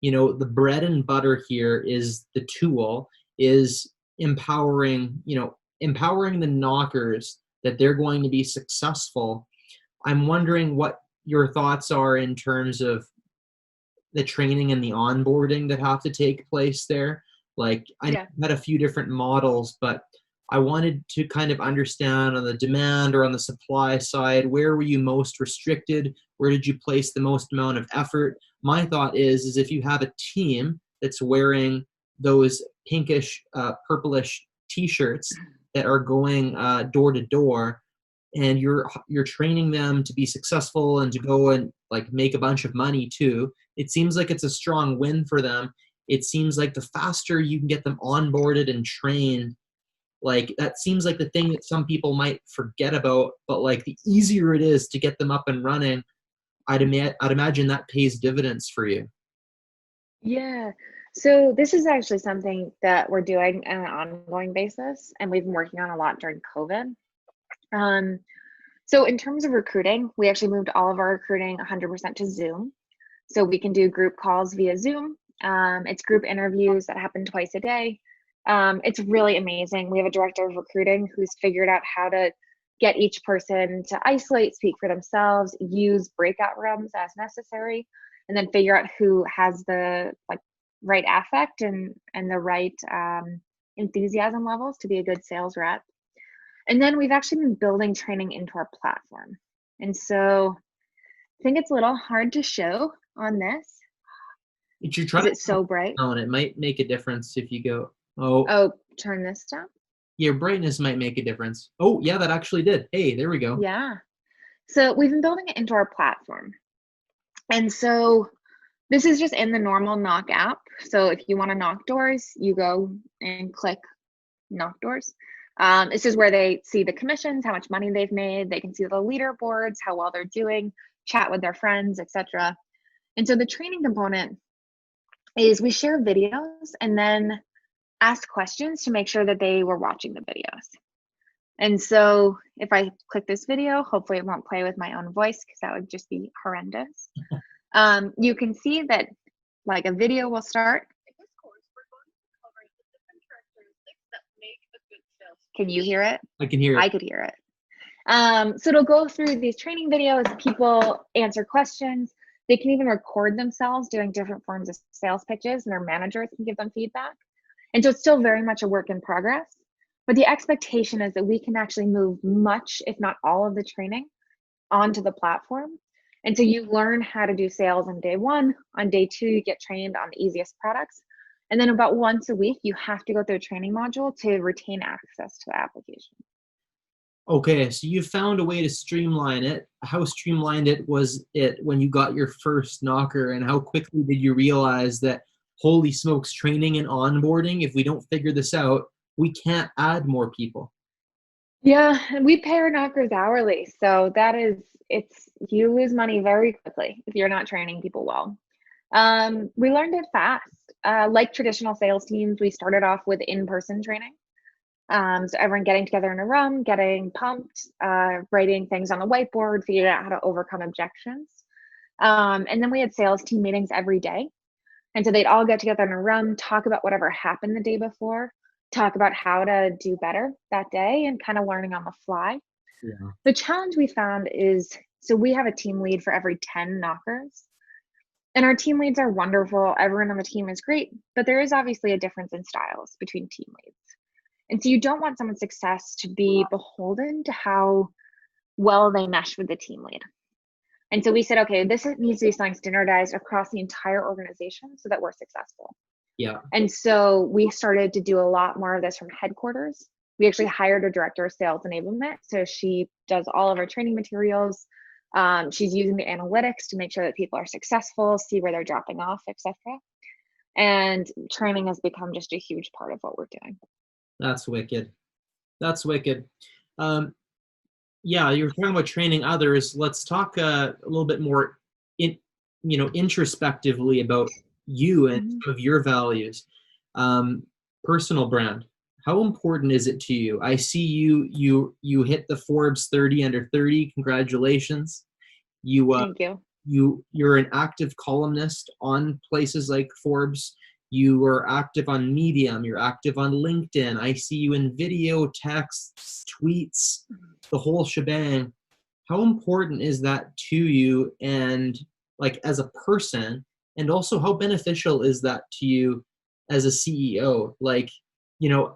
you know, the bread and butter here is the tool is empowering the knockers that they're going to be successful. I'm wondering what your thoughts are in terms of the training and the onboarding that have to take place there. Like, I had a few different models, but I wanted to kind of understand on the demand or on the supply side, where were you most restricted? Where did you place the most amount of effort? My thought is if you have a team that's wearing those pinkish, purplish t-shirts that are going door to door, and you're training them to be successful and to go and like make a bunch of money too, it seems like it's a strong win for them. It seems like the faster you can get them onboarded and trained, like that seems like the thing that some people might forget about, but like the easier it is to get them up and running, I'd imagine that pays dividends for you. Yeah. So this is actually something that we're doing on an ongoing basis, and we've been working on a lot during COVID. Um, so in terms of recruiting, we actually moved all of our recruiting 100% to Zoom. So we can do group calls via Zoom. It's group interviews that happen twice a day. It's really amazing. We have a director of recruiting who's figured out how to get each person to isolate, speak for themselves, use breakout rooms as necessary, and then figure out who has the right affect and the right enthusiasm levels to be a good sales rep. And then we've actually been building training into our platform. And so I think it's a little hard to show on this If you try because to it's so bright. down, it might make a difference if you go, oh, Oh, turn this down. your brightness might make a difference. Oh, yeah, that actually did. Hey, there we go. Yeah. So we've been building it into our platform. And so this is just in the normal Knoq app. So if you want to knock doors, you go and click knock doors. This is where they see the commissions, how much money they've made. They can see the leaderboards, how well they're doing, chat with their friends, etc. And so the training component is we share videos and then ask questions to make sure that they were watching the videos. And so if I click this video, hopefully it won't play with my own voice because that would just be horrendous. You can see that like a video will start. Can you hear it? I can hear it. I could hear it. So it'll go through these training videos, people answer questions. They can even record themselves doing different forms of sales pitches and their managers can give them feedback. And so it's still very much a work in progress. But the expectation is that we can actually move much, if not all of the training onto the platform. And so you learn how to do sales on day one. On day two, you get trained on the easiest products. And then about once a week, you have to go through a training module to retain access to the application. Okay, so you found a way to streamline it. How streamlined was it when you got your first knocker, and how quickly did you realize that, holy smokes, training and onboarding, if we don't figure this out, we can't add more people? Yeah, and we pay our knockers hourly. So you lose money very quickly if you're not training people well. We learned it fast. Like traditional sales teams, we started off with in-person training. So everyone getting together in a room, getting pumped, writing things on the whiteboard, figuring out how to overcome objections. And then we had sales team meetings every day. And so they'd all get together in a room, talk about whatever happened the day before, talk about how to do better that day, and kind of learning on the fly. Yeah. The challenge we found is, so we have a team lead for every 10 knockers. And our team leads are wonderful. Everyone on the team is great, but there is obviously a difference in styles between team leads. And so you don't want someone's success to be beholden to how well they mesh with the team lead. And so we said, okay, this needs to be something standardized across the entire organization so that we're successful. Yeah. And so we started to do a lot more of this from headquarters. We actually hired a director of sales enablement. So she does all of our training materials. She's using the analytics to make sure that people are successful, see where they're dropping off, etc. And training has become just a huge part of what we're doing. That's wicked. That's wicked. Yeah, you were talking about training others. Let's talk a little bit more introspectively about you and some of your values. Personal brand. How important is it to you? I see you hit the Forbes 30 under 30. Congratulations. Thank you. You're an active columnist on places like Forbes. You are active on Medium. You're active on LinkedIn. I see you in video, texts, tweets, the whole shebang. How important is that to you, and like as a person, and also how beneficial is that to you as a CEO? Like,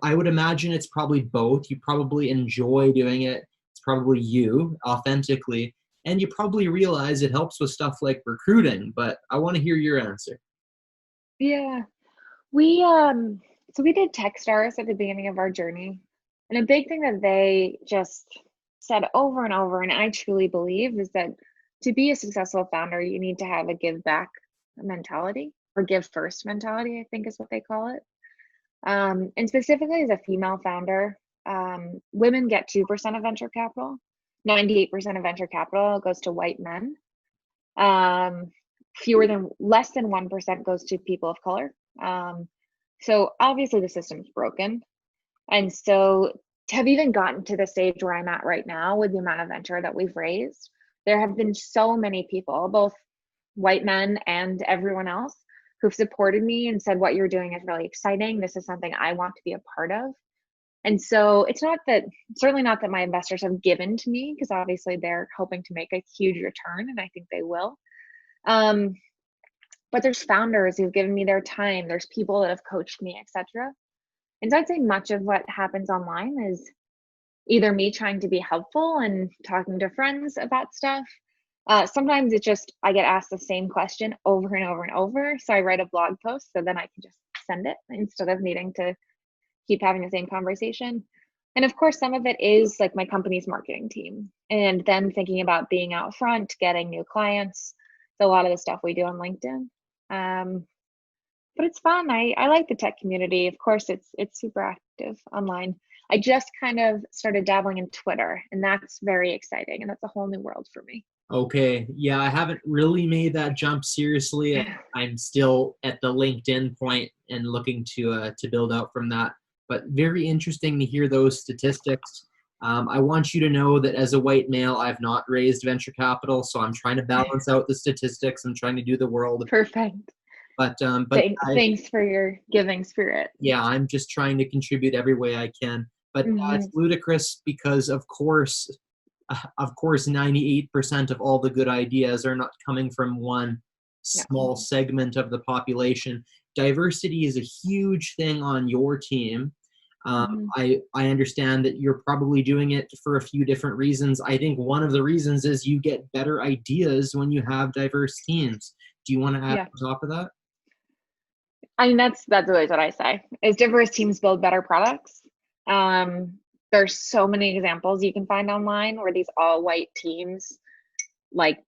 I would imagine it's probably both. You probably enjoy doing it. It's probably you authentically, and you probably realize it helps with stuff like recruiting, but I want to hear your answer. Yeah. We did Techstars at the beginning of our journey. And a big thing that they just said over and over, and I truly believe, is that to be a successful founder, you need to have a give back mentality, or give first mentality, I think is what they call it. And specifically as a female founder, women get 2% of venture capital. 98% of venture capital goes to white men. less than 1% goes to people of color. So obviously the system's broken. And so to have even gotten to the stage where I'm at right now with the amount of venture that we've raised, there have been so many people, both white men and everyone else, who've supported me and said, what you're doing is really exciting. This is something I want to be a part of. And so it's certainly not that my investors have given to me, because obviously they're hoping to make a huge return, and I think they will. But there's founders who've given me their time. There's people that have coached me, etc. And so I'd say much of what happens online is either me trying to be helpful and talking to friends about stuff. Sometimes it's just I get asked the same question over and over and over. So I write a blog post, so then I can just send it instead of needing to keep having the same conversation. And of course, some of it is like my company's marketing team and them thinking about being out front, getting new clients. So a lot of the stuff we do on LinkedIn. But it's fun. I like the tech community. Of course, it's super active online. I just kind of started dabbling in Twitter, and that's very exciting, and that's a whole new world for me. Okay. Yeah, I haven't really made that jump seriously. I'm still at the LinkedIn point and looking to build out from that. But very interesting to hear those statistics. I want you to know that as a white male, I've not raised venture capital, so I'm trying to balance out the statistics. I'm trying to do the world. Perfect. But thanks for your giving spirit. Yeah, I'm just trying to contribute every way I can. But it's ludicrous because, of course, 98% of all the good ideas are not coming from one small segment of the population. Diversity is a huge thing on your team. I understand that you're probably doing it for a few different reasons. I think one of the reasons is you get better ideas when you have diverse teams. Do you want to add on top of that? I mean, that's always what I say, is diverse teams build better products. There's so many examples you can find online where these all white teams like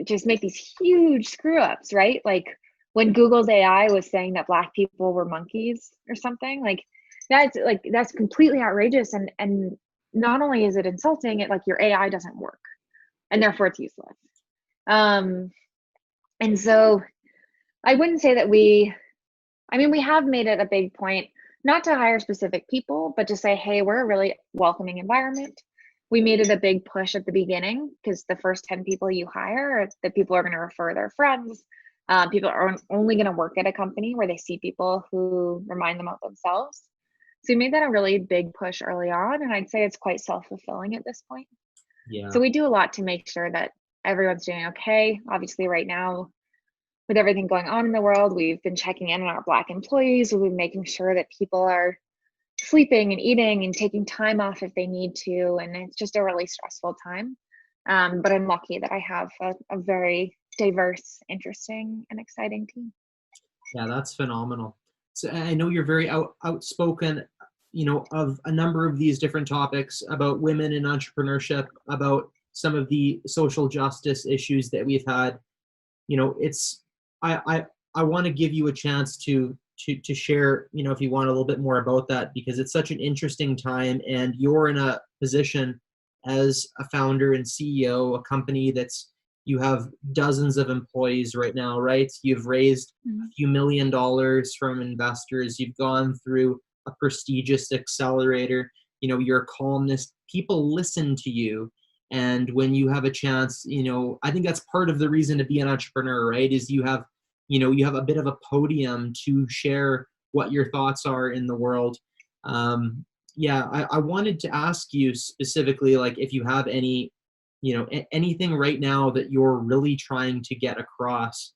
just make these huge screw ups, right? Like when Google's AI was saying that Black people were monkeys or something, that's completely outrageous. And not only is it insulting, it like your AI doesn't work and therefore it's useless. And so I wouldn't say that we have made it a big point not to hire specific people, but to say, hey, we're a really welcoming environment. We made it a big push at the beginning because the first 10 people you hire, the people are going to refer their friends. People are only going to work at a company where they see people who remind them of themselves. So we made that a really big push early on, and I'd say it's quite self-fulfilling at this point. Yeah. So we do a lot to make sure that everyone's doing okay. Obviously, right now, with everything going on in the world, we've been checking in on our Black employees. We've been making sure that people are sleeping and eating and taking time off if they need to. And it's just a really stressful time. But I'm lucky that I have a very diverse, interesting, and exciting team. Yeah, that's phenomenal. So I know you're very outspoken, of a number of these different topics about women in entrepreneurship, about some of the social justice issues that we've had. I want to give you a chance to share, if you want a little bit more about that, because it's such an interesting time and you're in a position as a founder and CEO, a company you have dozens of employees right now, right? You've raised a few $1 million from investors. You've gone through a prestigious accelerator. You're a columnist. People listen to you. And when you have a chance, I think that's part of the reason to be an entrepreneur, right? Is you have a bit of a podium to share what your thoughts are in the world. I wanted to ask you specifically, like, if you have any, anything right now that you're really trying to get across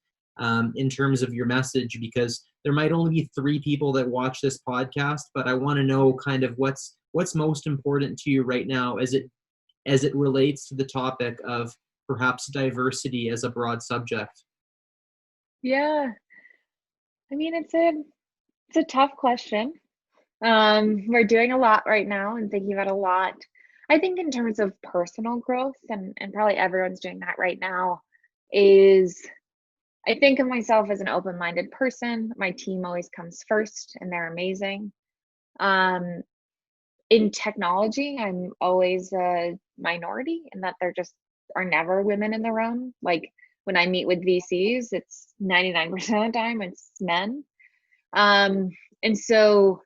in terms of your message, because there might only be 3 people that watch this podcast, but I want to know kind of what's most important to you right now as it relates to the topic of perhaps diversity as a broad subject. Yeah, I mean, it's a tough question. We're doing a lot right now and thinking about a lot. I think in terms of personal growth, and probably everyone's doing that right now, is I think of myself as an open-minded person. My team always comes first and they're amazing. In technology, I'm always a minority in that there just are never women in the room. Like when I meet with VCs, it's 99% of the time it's men. And so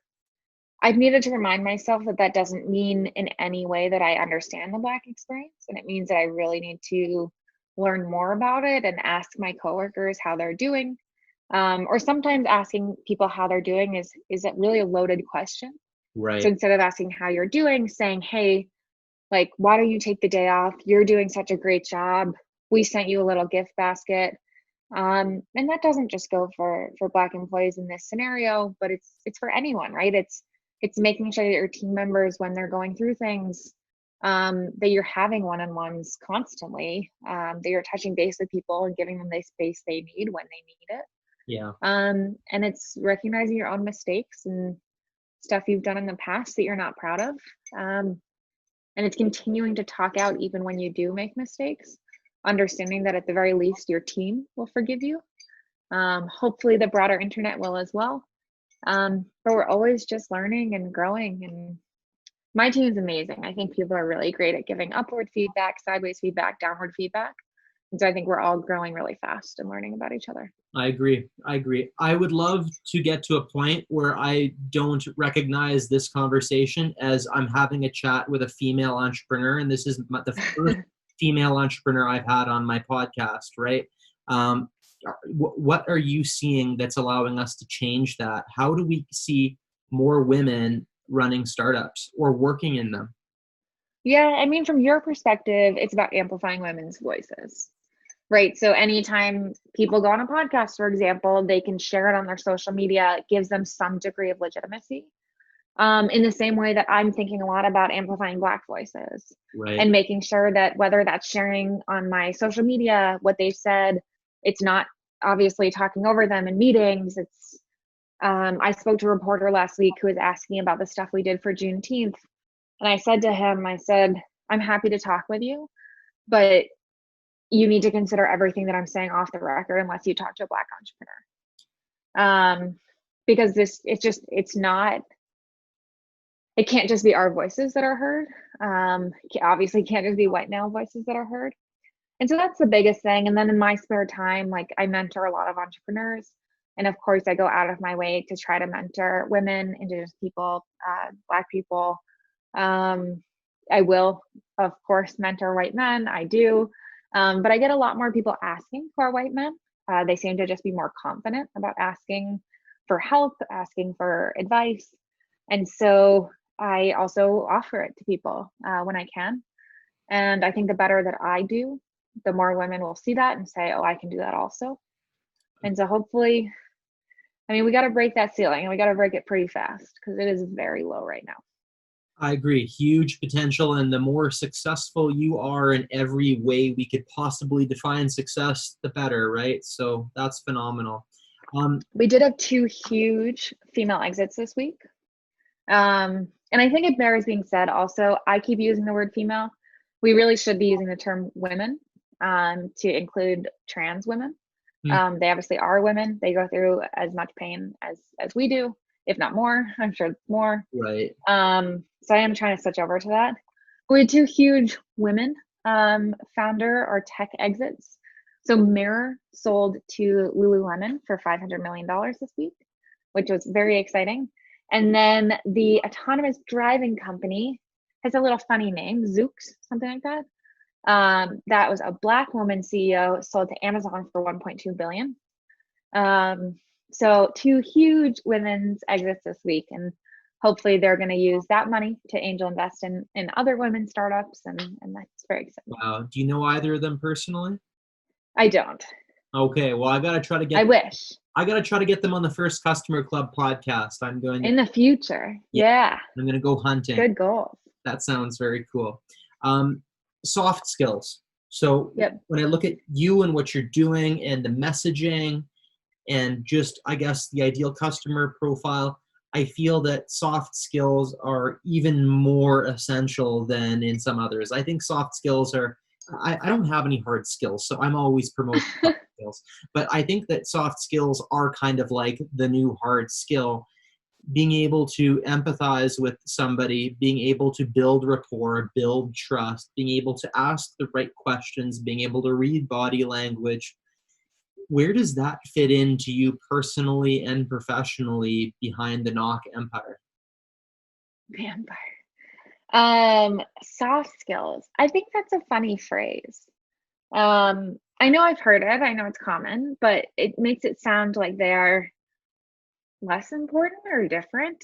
I've needed to remind myself that that doesn't mean in any way that I understand the Black experience. And it means that I really need to learn more about it and ask my coworkers how they're doing. Or sometimes asking people how they're doing is a really a loaded question. Right. So instead of asking how you're doing, saying, hey, like, why don't you take the day off? You're doing such a great job. We sent you a little gift basket. And that doesn't just go for Black employees in this scenario, but it's for anyone, right? It's making sure that your team members, when they're going through things, that you're having one-on-ones constantly, that you're touching base with people and giving them the space they need when they need it. Yeah. And it's recognizing your own mistakes and stuff you've done in the past that you're not proud of. And it's continuing to talk out even when you do make mistakes, understanding that at the very least your team will forgive you. Hopefully the broader internet will as well. But we're always just learning and growing, and my team is amazing. I think people are really great at giving upward feedback, sideways feedback, downward feedback. And so I think we're all growing really fast and learning about each other. I agree. I would love to get to a point where I don't recognize this conversation as I'm having a chat with a female entrepreneur. And this is the first female entrepreneur I've had on my podcast, right? What are you seeing that's allowing us to change that? How do we see more women running startups or working in them? Yeah, I mean, from your perspective, it's about amplifying women's voices, right? So anytime people go on a podcast, for example, they can share it on their social media. It gives them some degree of legitimacy. In the same way that I'm thinking a lot about amplifying Black voices, right, and making sure that whether that's sharing on my social media what they said, it's not obviously talking over them in meetings. It's I spoke to a reporter last week who was asking about the stuff we did for Juneteenth. And I said to him, I'm happy to talk with you, but you need to consider everything that I'm saying off the record unless you talk to a Black entrepreneur. Because it can't just be our voices that are heard. Obviously can't just be white male voices that are heard. And so that's the biggest thing. And then in my spare time, like, I mentor a lot of entrepreneurs. And of course, I go out of my way to try to mentor women, Indigenous people, Black people. I will, of course, mentor white men. I do. But I get a lot more people asking for white men. They seem to just be more confident about asking for help, asking for advice. And so I also offer it to people when I can. And I think the better that I do, the more women will see that and say, oh, I can do that also. And so hopefully, I mean, we got to break that ceiling, and we got to break it pretty fast because it is very low right now. I agree. Huge potential. And the more successful you are in every way we could possibly define success, the better, right? So that's phenomenal. We did have 2 huge female exits this week. And I think it bears being said also, I keep using the word female. We really should be using the term women to include trans women. They obviously are women. They go through as much pain as we do, if not more. I'm sure it's more. Right. So I am trying to switch over to that. We had 2 huge women founder or tech exits. So Mirror sold to Lululemon for $500 million this week, which was very exciting. And then the autonomous driving company has a little funny name, Zoox, something like that. That was a Black woman CEO, sold to Amazon for $1.2 billion. So 2 huge women's exits this week, and hopefully they're going to use that money to angel invest in other women's startups, and that's very exciting. Wow. Do you know either of them personally? I don't. Okay. Well, I got to try to get. I wish. I got to try to get them on the First Customer Club podcast. I'm going in the future. Yeah. I'm going to go hunting. Good goals. That sounds very cool. Soft skills. So when I look at you and what you're doing and the messaging and just, I guess, the ideal customer profile, I feel that soft skills are even more essential than in some others. I think soft skills are, I don't have any hard skills, so I'm always promoting soft skills. But I think that soft skills are kind of like the new hard skill. being able to empathize with somebody, being able to build rapport, build trust, being able to ask the right questions, being able to read body language. Where does that fit into you personally and professionally behind the Knoq empire? Vampire. Soft skills. I think that's a funny phrase. I know I've heard it, I know it's common, but it makes it sound like they are less important or different.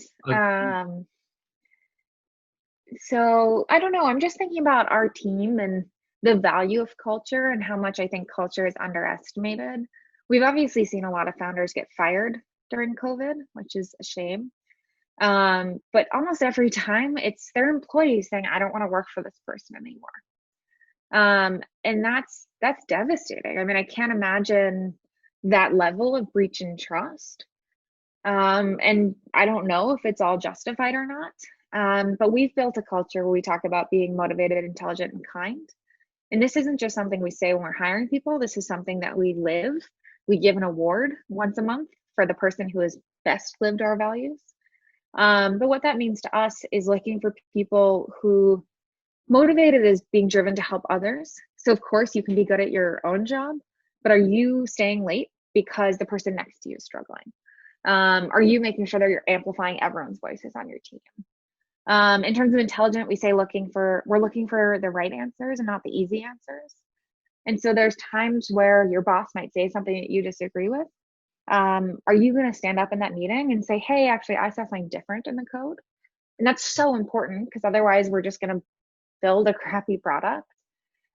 So I don't know. I'm just thinking about our team and the value of culture and how much I think culture is underestimated. We've obviously seen a lot of founders get fired during COVID, which is a shame. But almost every time it's their employees saying, I don't want to work for this person anymore. And that's devastating. I mean, I can't imagine that level of breach in trust. And I don't know if it's all justified or not. But we've built a culture where we talk about being motivated, intelligent, and kind. And this isn't just something we say when we're hiring people. This is something that we live. We give an award once a month for the person who has best lived our values. But what that means to us is looking for people who motivated is being driven to help others. So of course you can be good at your own job, but are you staying late because the person next to you is struggling? Are you making sure that you're amplifying everyone's voices on your team? In terms of intelligent, we say we're looking for the right answers and not the easy answers. And so there's times where your boss might say something that you disagree with. Are you going to stand up in that meeting and say, hey, actually, I saw something different in the code? And that's so important because otherwise we're just going to build a crappy product.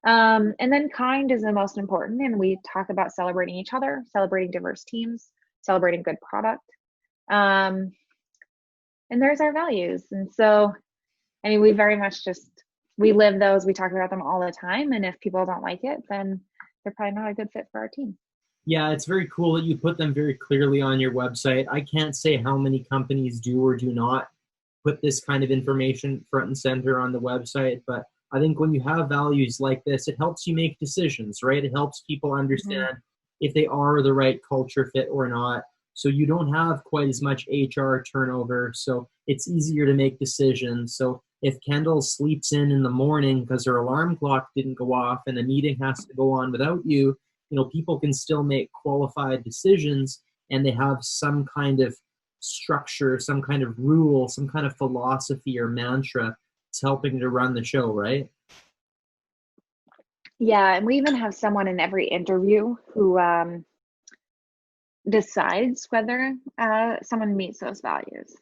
And then kind is the most important. And we talk about celebrating each other, celebrating diverse teams, celebrating good product. And there's our values. And so, I mean, we very much we live those, we talk about them all the time. And if people don't like it, then they're probably not a good fit for our team. Yeah, it's very cool that you put them very clearly on your website. I can't say how many companies do or do not put this kind of information front and center on the website, but I think when you have values like this, it helps you make decisions, right? It helps people understand if they are the right culture fit or not. So you don't have quite as much HR turnover, so it's easier to make decisions. So if Kendall sleeps in the morning because her alarm clock didn't go off and a meeting has to go on without you, people can still make qualified decisions, and they have some kind of structure, some kind of rule, some kind of philosophy or mantra that's helping to run the show, right? Yeah, and we even have someone in every interview who decides whether someone meets those values.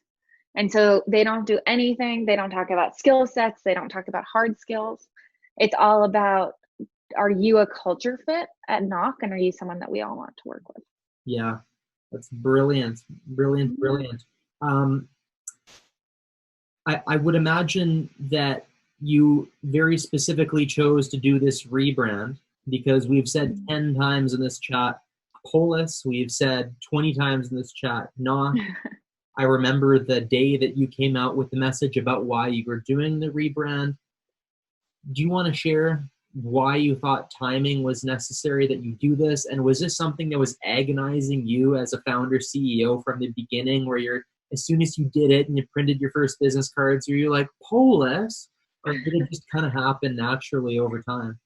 And so they don't do anything. They don't talk about skill sets. They don't talk about hard skills. It's all about, are you a culture fit at Knoq, and are you someone that we all want to work with? Yeah, that's brilliant. Brilliant. I would imagine that you very specifically chose to do this rebrand because we've said 10 times in this chat, Polis, we've said 20 times in this chat, Knoq. I remember the day that you came out with the message about why you were doing the rebrand. Do you want to share why you thought timing was necessary that you do this? And was this something that was agonizing you as a founder CEO from the beginning, where as soon as you did it and you printed your first business cards, were you like, Polis? Or did it just kind of happen naturally over time?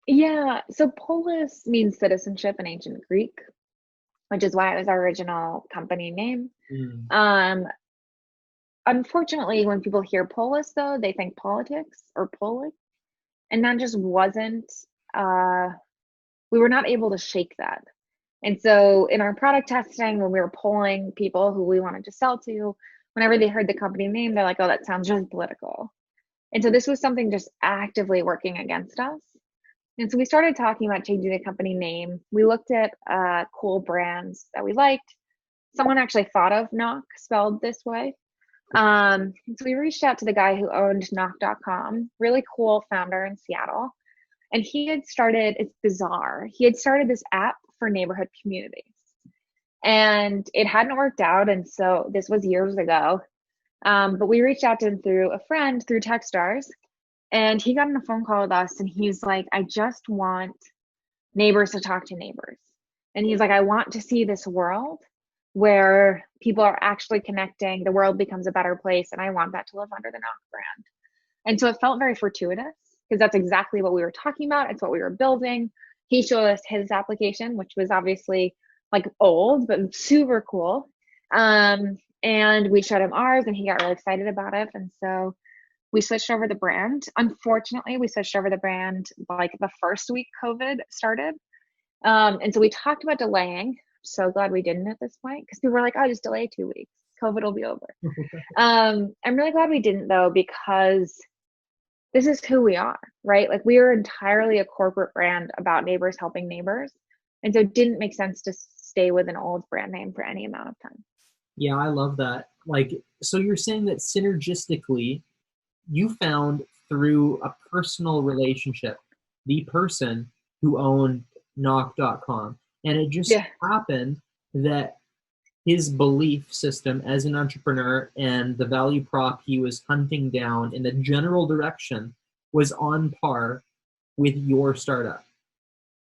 Yeah, so Polis means citizenship in ancient Greek, which is why it was our original company name. Unfortunately, when people hear Polis, though, they think politics or Polish, and that just wasn't, we were not able to shake that. And so in our product testing, when we were polling people who we wanted to sell to, whenever they heard the company name, they're like, oh, that sounds really political. And so this was something just actively working against us. And so we started talking about changing the company name. We looked at cool brands that we liked. Someone actually thought of Knoq spelled this way. So we reached out to the guy who owned Knoq.com, really cool founder in Seattle. And he had started, it's bizarre, he had started this app for neighborhood communities. And it hadn't worked out. And so this was years ago. But we reached out to him through a friend, through Techstars. And he got on a phone call with us and he's like, I just want neighbors to talk to neighbors. And he's like, I want to see this world where people are actually connecting, the world becomes a better place, and I want that to live under the Knoq brand. And so it felt very fortuitous because that's exactly what we were talking about. It's what we were building. He showed us his application, which was obviously like old, but super cool. And we showed him ours, and he got really excited about it. And so we switched over the brand. Unfortunately, we switched over the brand like the first week COVID started. And so we talked about delaying. So glad we didn't at this point, because people were like, oh, just delay 2 weeks. COVID will be over. I'm really glad we didn't, though, because this is who we are, right? Like, we are entirely a corporate brand about neighbors helping neighbors. And so it didn't make sense to stay with an old brand name for any amount of time. Yeah, I love that. Like, so you're saying that synergistically, you found through a personal relationship the person who owned Knoq.com. And it just happened that his belief system as an entrepreneur and the value prop he was hunting down in the general direction was on par with your startup.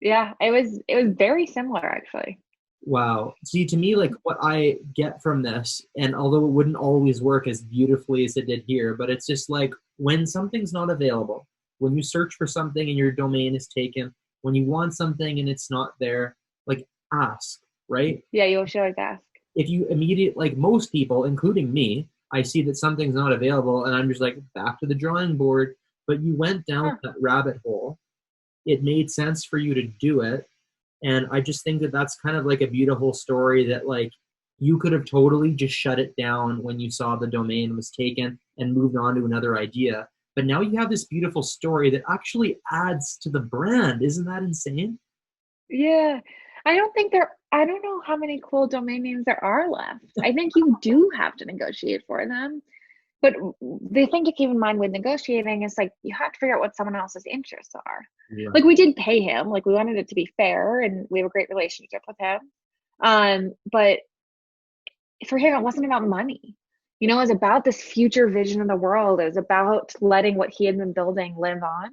Yeah, it was very similar, actually. Wow. See, to me, like, what I get from this, and although it wouldn't always work as beautifully as it did here, but it's just like, when something's not available, when you search for something and your domain is taken, when you want something and it's not there, like, ask, right? Yeah, you should always ask. If you immediately, like most people, including me, I see that something's not available and I'm just like, back to the drawing board. But you went down that rabbit hole. It made sense for you to do it. And I just think that that's kind of like a beautiful story, that like you could have totally just shut it down when you saw the domain was taken and moved on to another idea. But now you have this beautiful story that actually adds to the brand. Isn't that insane? Yeah. I don't know how many cool domain names there are left. I think you do have to negotiate for them. But the thing to keep in mind with negotiating is, like, you have to figure out what someone else's interests are. Yeah. Like, we did pay him, like, we wanted it to be fair, and we have a great relationship with him. But for him, it wasn't about money. You know, it was about this future vision of the world. It was about letting what he had been building live on.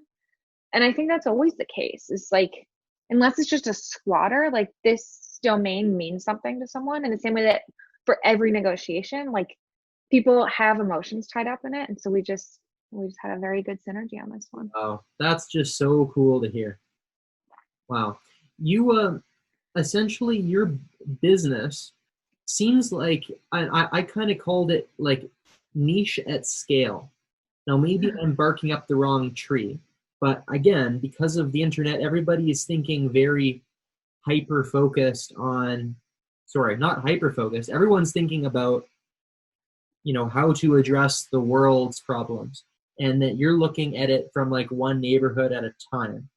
And I think that's always the case. It's like, unless it's just a squatter, like, this domain means something to someone. In the same way that for every negotiation, like, people have emotions tied up in it. And so we just had a very good synergy on this one. Wow, that's just so cool to hear. Wow. You essentially, your business seems like, I kind of called it like niche at scale. Now maybe I'm barking up the wrong tree, but again, because of the internet, everybody is thinking very hyper focused on, sorry, not hyper focused. Everyone's thinking about, you know, how to address the world's problems, and that you're looking at it from like one neighborhood at a time.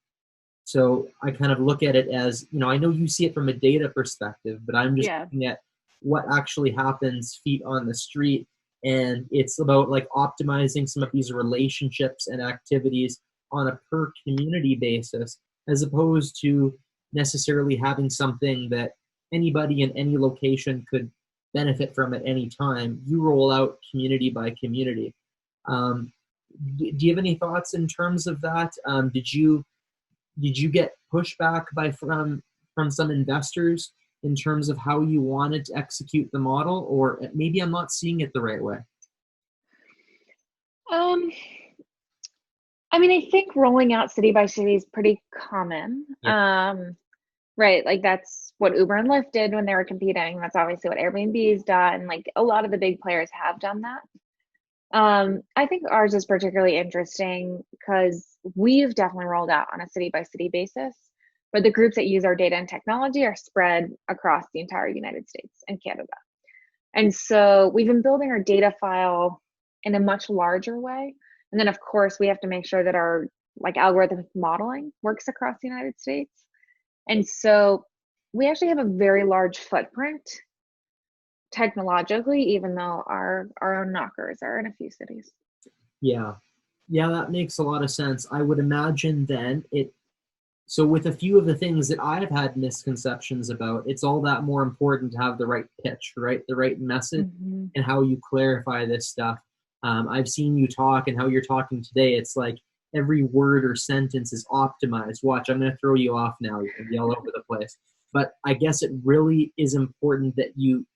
So I kind of look at it as, you know, I know you see it from a data perspective, but I'm just looking at what actually happens feet on the street. And it's about like optimizing some of these relationships and activities on a per community basis, as opposed to necessarily having something that anybody in any location could benefit from at any time. You roll out community by community. Do you have any thoughts in terms of that? Did you get pushback from some investors in terms of how you wanted to execute the model, or maybe I'm not seeing it the right way? I mean, I think rolling out city by city is pretty common. Right, like, that's what Uber and Lyft did when they were competing. That's obviously what Airbnb's done. Like, a lot of the big players have done that. I think ours is particularly interesting because we've definitely rolled out on a city by city basis, but the groups that use our data and technology are spread across the entire United States and Canada. And so we've been building our data file in a much larger way. And then, of course, we have to make sure that our like algorithmic modeling works across the United States. And so we actually have a very large footprint technologically, even though our own knockers are in a few cities. Yeah, that makes a lot of sense. I would imagine then so with a few of the things that I've had misconceptions about, it's all that more important to have the right pitch, right? The right message, and how you clarify this stuff. I've seen you talk, and how you're talking today, it's like every word or sentence is optimized. Watch, I'm going to throw you off now. You can yell over the place. But I guess it really is important that you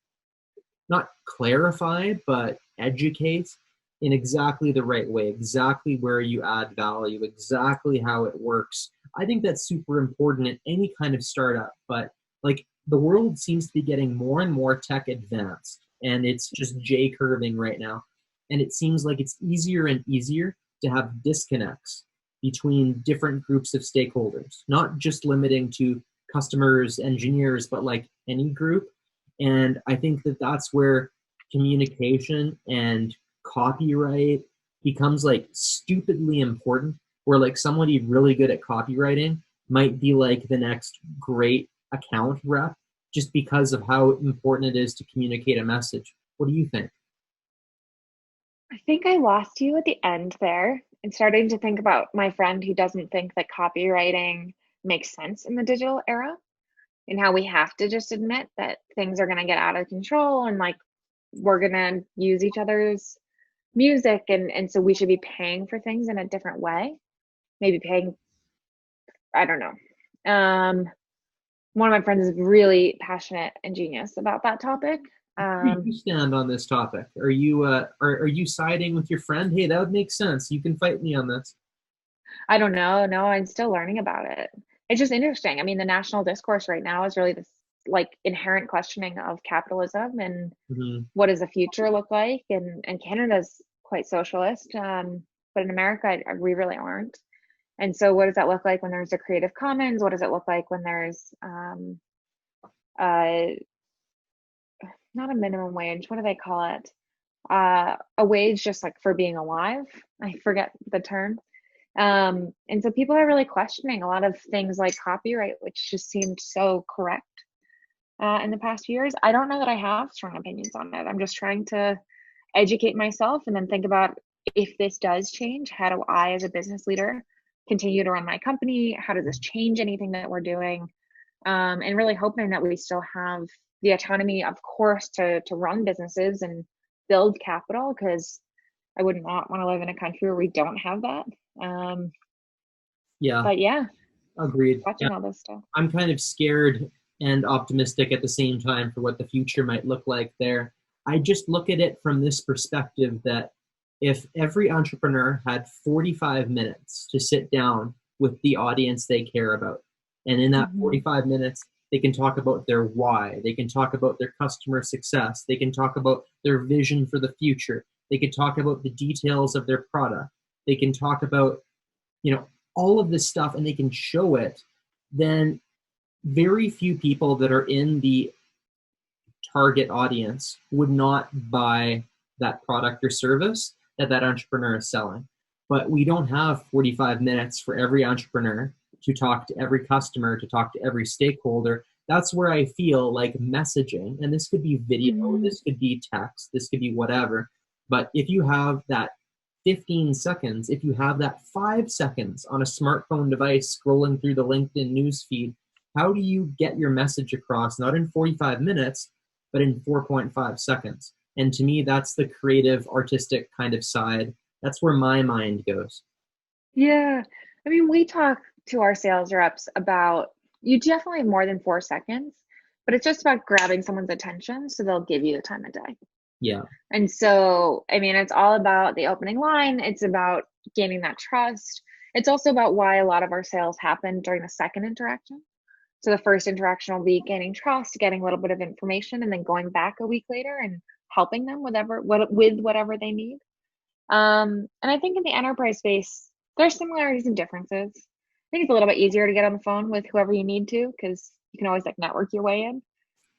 not clarify, but educate in exactly the right way, exactly where you add value, exactly how it works. I think that's super important in any kind of startup, but like the world seems to be getting more and more tech advanced, and it's just J curving right now. And it seems like it's easier and easier to have disconnects between different groups of stakeholders, not just limiting to customers, engineers, but like any group. And I think that that's where communication and copyright becomes like stupidly important, where like somebody really good at copywriting might be like the next great account rep just because of how important it is to communicate a message. What do you think? I think I lost you at the end there and starting to think about my friend who doesn't think that copywriting makes sense in the digital era, and how we have to just admit that things are going to get out of control, and like we're going to use each other's music, and so we should be paying for things in a different way. Maybe paying, I don't know. One of my friends is really passionate and genius about that topic. Where do you stand on this topic? Are you siding with your friend? Hey, that would make sense. You can fight me on this. I don't know. No, I'm still learning about it. It's just interesting. I mean, the national discourse right now is really this like inherent questioning of capitalism and Mhm. what does the future look like? And Canada's quite socialist, but in America, we really aren't. And so, what does that look like when there's a Creative Commons? What does it look like when there's uh, not a minimum wage? What do they call it? A wage just like for being alive. I forget the term. And so people are really questioning a lot of things like copyright, which just seemed so correct in the past few years. I don't know that I have strong opinions on it. I'm just trying to educate myself and then think about, if this does change, how do I, as a business leader, continue to run my company? How does this change anything that we're doing? And really hoping that we still have the autonomy, of course, to run businesses and build capital, because I would not want to live in a country where we don't have that. Yeah, But yeah, agreed. Yeah, watching all this stuff. I'm kind of scared and optimistic at the same time for what the future might look like there. I just look at it from this perspective that if every entrepreneur had 45 minutes to sit down with the audience they care about, and in that 45 minutes, they can talk about their why, they can talk about their customer success, they can talk about their vision for the future, they can talk about the details of their product, they can talk about, all of this stuff, and they can show it, then very few people that are in the target audience would not buy that product or service that that entrepreneur is selling. But we don't have 45 minutes for every entrepreneur to talk to every customer, to talk to every stakeholder. That's where I feel like messaging, and this could be video, this could be text, this could be whatever. But if you have that 15 seconds, if you have that 5 seconds on a smartphone device scrolling through the LinkedIn newsfeed, how do you get your message across, not in 45 minutes, but in 4.5 seconds? And to me, that's the creative, artistic kind of side. That's where my mind goes. Yeah. I mean, we talk to our sales reps about, you definitely have more than 4 seconds, but it's just about grabbing someone's attention so they'll give you the time of day. Yeah. And so, I mean, it's all about the opening line. It's about gaining that trust. It's also about why a lot of our sales happen during the second interaction. So the first interaction will be gaining trust, getting a little bit of information, and then going back a week later and helping them with whatever they need. And I think in the enterprise space, there's similarities and differences. I think it's a little bit easier to get on the phone with whoever you need to, because you can always like network your way in.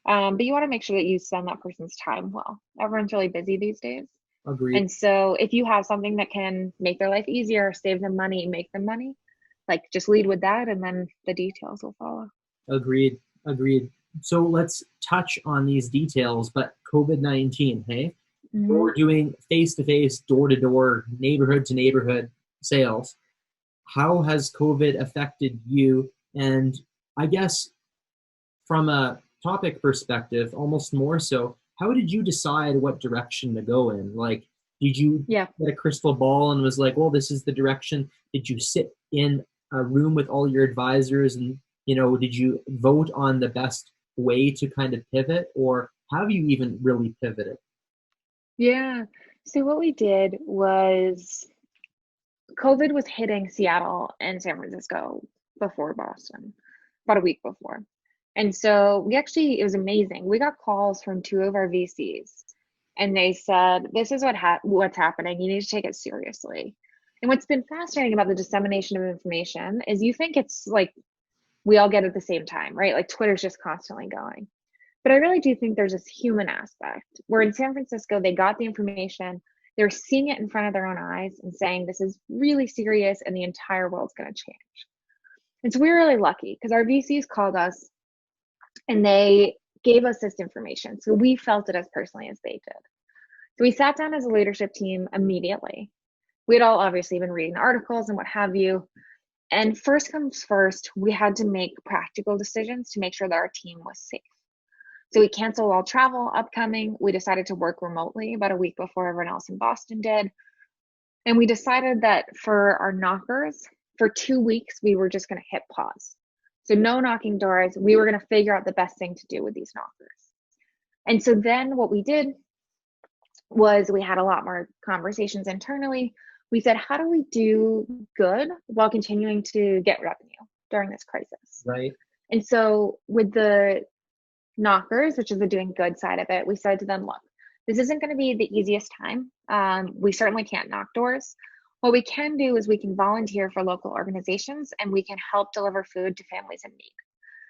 But you want to make sure that you spend that person's time well. Everyone's really busy these days. Agreed. And so if you have something that can make their life easier, save them money, make them money, like just lead with that, and then the details will follow. Agreed. So let's touch on these details, but COVID-19, hey? We're doing face-to-face, door-to-door, neighborhood-to-neighborhood sales. How has COVID affected you? And I guess from a topic perspective, almost more so, how did you decide what direction to go in? Like, did you get a crystal ball and was like, well, this is the direction? Did you sit in a room with all your advisors and, did you vote on the best way to kind of pivot? Or have you even really pivoted? Yeah. So what we did was COVID was hitting Seattle and San Francisco before Boston, about a week before. And so it was amazing. We got calls from two of our VCs and they said, this is what's happening. You need to take it seriously. And what's been fascinating about the dissemination of information is you think it's like we all get it at the same time, right? Like Twitter's just constantly going. But I really do think there's this human aspect where in San Francisco, they got the information, they're seeing it in front of their own eyes and saying, this is really serious and the entire world's going to change. And so we were really lucky because our VCs called us and they gave us this information. So we felt it as personally as they did. So we sat down as a leadership team immediately. We had all obviously been reading the articles and what have you. And first comes first, we had to make practical decisions to make sure that our team was safe. So we canceled all travel upcoming. We decided to work remotely about a week before everyone else in Boston did. And we decided that for our knockers, for 2 weeks, we were just going to hit pause. So no knocking doors. We were going to figure out the best thing to do with these knockers. And so then what we did was we had a lot more conversations internally. We said, how do we do good while continuing to get revenue during this crisis? Right. And so with the knockers, which is the doing good side of it, we said to them, look, this isn't going to be the easiest time. We certainly can't knock doors. What we can do is we can volunteer for local organizations and we can help deliver food to families in need.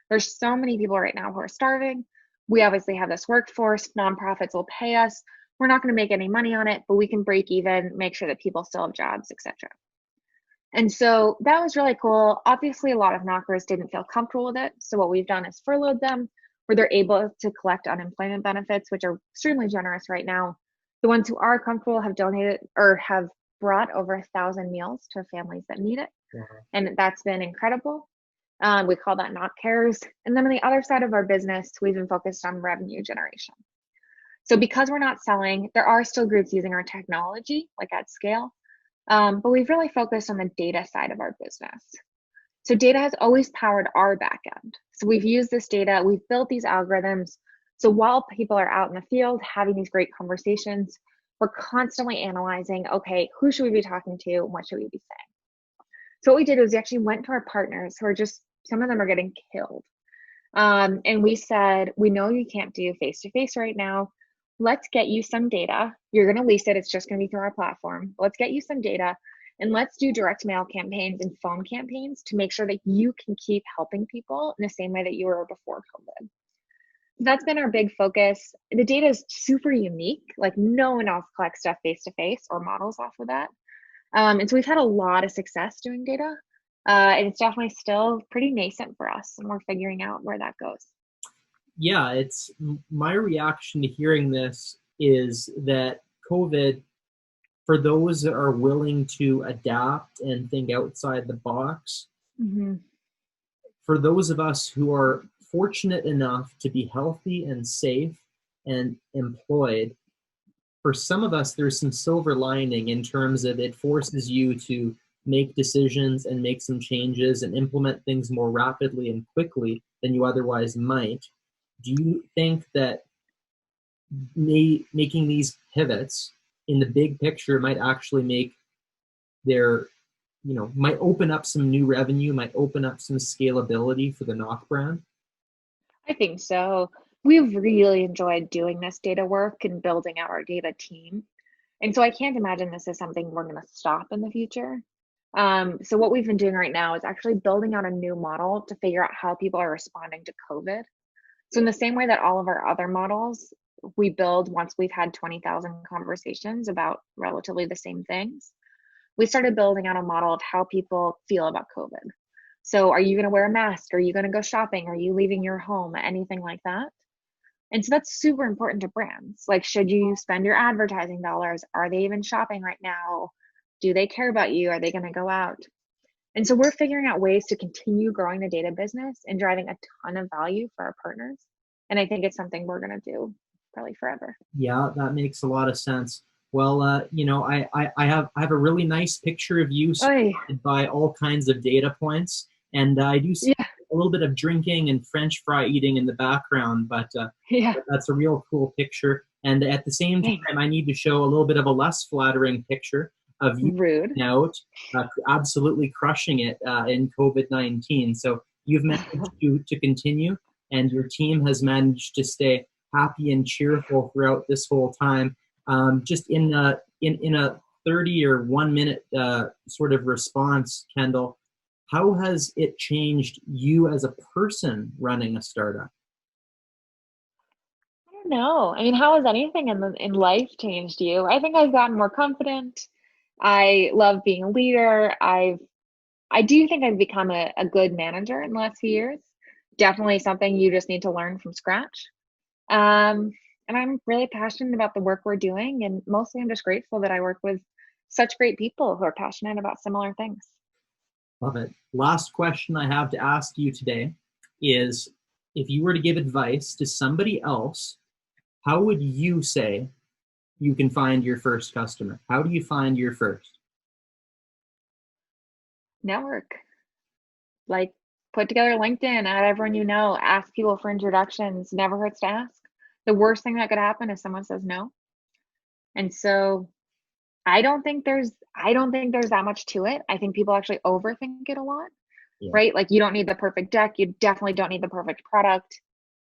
There's so many people right now who are starving. We obviously have this workforce, nonprofits will pay us. We're not going to make any money on it, but we can break even, make sure that people still have jobs, etc. And so that was really cool. Obviously, a lot of knockers didn't feel comfortable with it. So what we've done is furloughed them, where they're able to collect unemployment benefits, which are extremely generous right now. The ones who are comfortable have donated or have brought over 1,000 meals to families that need it. And that's been incredible. We call that Knoq Cares. And then on the other side of our business, we've been focused on revenue generation. So because we're not selling, there are still groups using our technology, like at scale, but we've really focused on the data side of our business. So data has always powered our backend. So we've used this data, we've built these algorithms. So while people are out in the field having these great conversations, we're constantly analyzing, okay, who should we be talking to and what should we be saying? So what we did was we actually went to our partners who are just, some of them are getting killed. And we said, we know you can't do face-to-face right now. Let's get you some data. You're going to lease it. It's just going to be through our platform. Let's get you some data and let's do direct mail campaigns and phone campaigns to make sure that you can keep helping people in the same way that you were before COVID. That's been our big focus. The data is super unique. Like no one else collects stuff face-to-face or models off of that. And so we've had a lot of success doing data. And it's definitely still pretty nascent for us and we're figuring out where that goes. Yeah, it's my reaction to hearing this is that COVID, for those that are willing to adapt and think outside the box, for those of us who are fortunate enough to be healthy and safe and employed, for some of us, there's some silver lining in terms of it forces you to make decisions and make some changes and implement things more rapidly and quickly than you otherwise might. Do you think that making these pivots in the big picture might actually make might open up some new revenue, might open up some scalability for the Knoq brand? I think so. We've really enjoyed doing this data work and building out our data team. And so I can't imagine this is something we're going to stop in the future. So what we've been doing right now is actually building out a new model to figure out how people are responding to COVID. So in the same way that all of our other models, we build once we've had 20,000 conversations about relatively the same things, we started building out a model of how people feel about COVID. So are you going to wear a mask? Are you going to go shopping? Are you leaving your home? Anything like that? And so that's super important to brands. Like, should you spend your advertising dollars? Are they even shopping right now? Do they care about you? Are they going to go out? And so we're figuring out ways to continue growing the data business and driving a ton of value for our partners. And I think it's something we're going to do probably forever. Yeah, that makes a lot of sense. Well, I have a really nice picture of you surrounded by all kinds of data points, and I do see a little bit of drinking and French fry eating in the background, but Yeah. that's a real cool picture. And at the same Thanks. time, I need to show a little bit of a less flattering picture of you Rude. out, absolutely crushing it in COVID-19. So you've managed to continue, and your team has managed to stay happy and cheerful throughout this whole time. Just in a 30 or 1 minute sort of response, Kendall, how has it changed you as a person running a startup? I don't know. I mean, how has anything in life changed you? I think I've gotten more confident. I love being a leader. I do think I've become a good manager in the last few years. Definitely something you just need to learn from scratch. And I'm really passionate about the work we're doing, and mostly I'm just grateful that I work with such great people who are passionate about similar things. Love it. Last question I have to ask you today is, if you were to give advice to somebody else, how would you say you can find your first customer? How do you find your first? Network. Like, put together LinkedIn, add everyone you know, ask people for introductions. Never hurts to ask. The worst thing that could happen is someone says no. And so I don't think there's that much to it. I think people actually overthink it a lot. Yeah. Right? Like, you don't need the perfect deck. You definitely don't need the perfect product.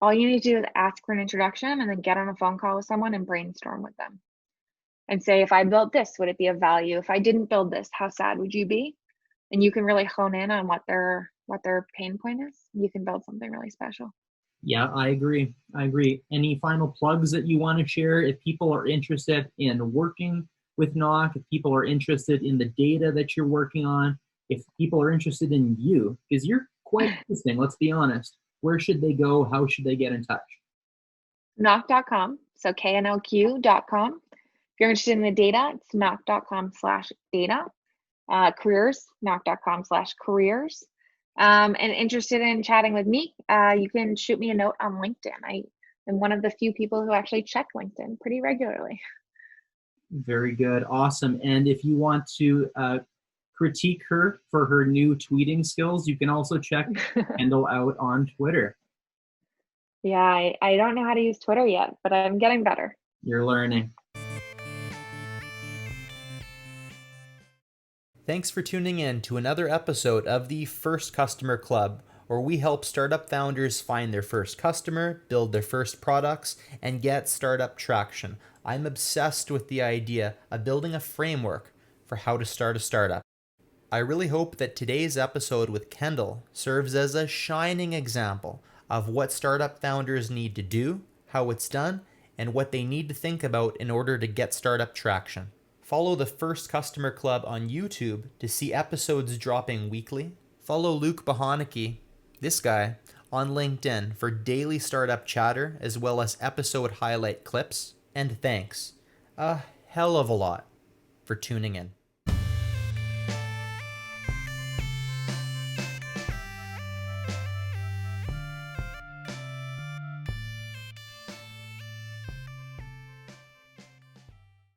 All you need to do is ask for an introduction and then get on a phone call with someone and brainstorm with them and say, if I built this, would it be of value? If I didn't build this, how sad would you be? And you can really hone in on what their pain point is. You can build something really special. Yeah, I agree. I agree. Any final plugs that you want to share? If people are interested in working with Knoq, if people are interested in the data that you're working on, if people are interested in you, because you're quite interesting, let's be honest, where should they go? How should they get in touch? Knoq.com. So knlq.com. If you're interested in the data, it's knoq.com/data. Careers, knoq.com/careers. And interested in chatting with me, you can shoot me a note on LinkedIn. I am one of the few people who actually check LinkedIn pretty regularly. Very good. Awesome. And if you want to critique her for her new tweeting skills, you can also check Kendall out on Twitter. Yeah, I don't know how to use Twitter yet, but I'm getting better. You're learning. Thanks for tuning in to another episode of the First Customer Club, where we help startup founders find their first customer, build their first products, and get startup traction. I'm obsessed with the idea of building a framework for how to start a startup. I really hope that today's episode with Kendall serves as a shining example of what startup founders need to do, how it's done, and what they need to think about in order to get startup traction. Follow the First Customer Club on YouTube to see episodes dropping weekly. Follow Luke Bohaneke, this guy, on LinkedIn for daily startup chatter as well as episode highlight clips. And thanks a hell of a lot for tuning in.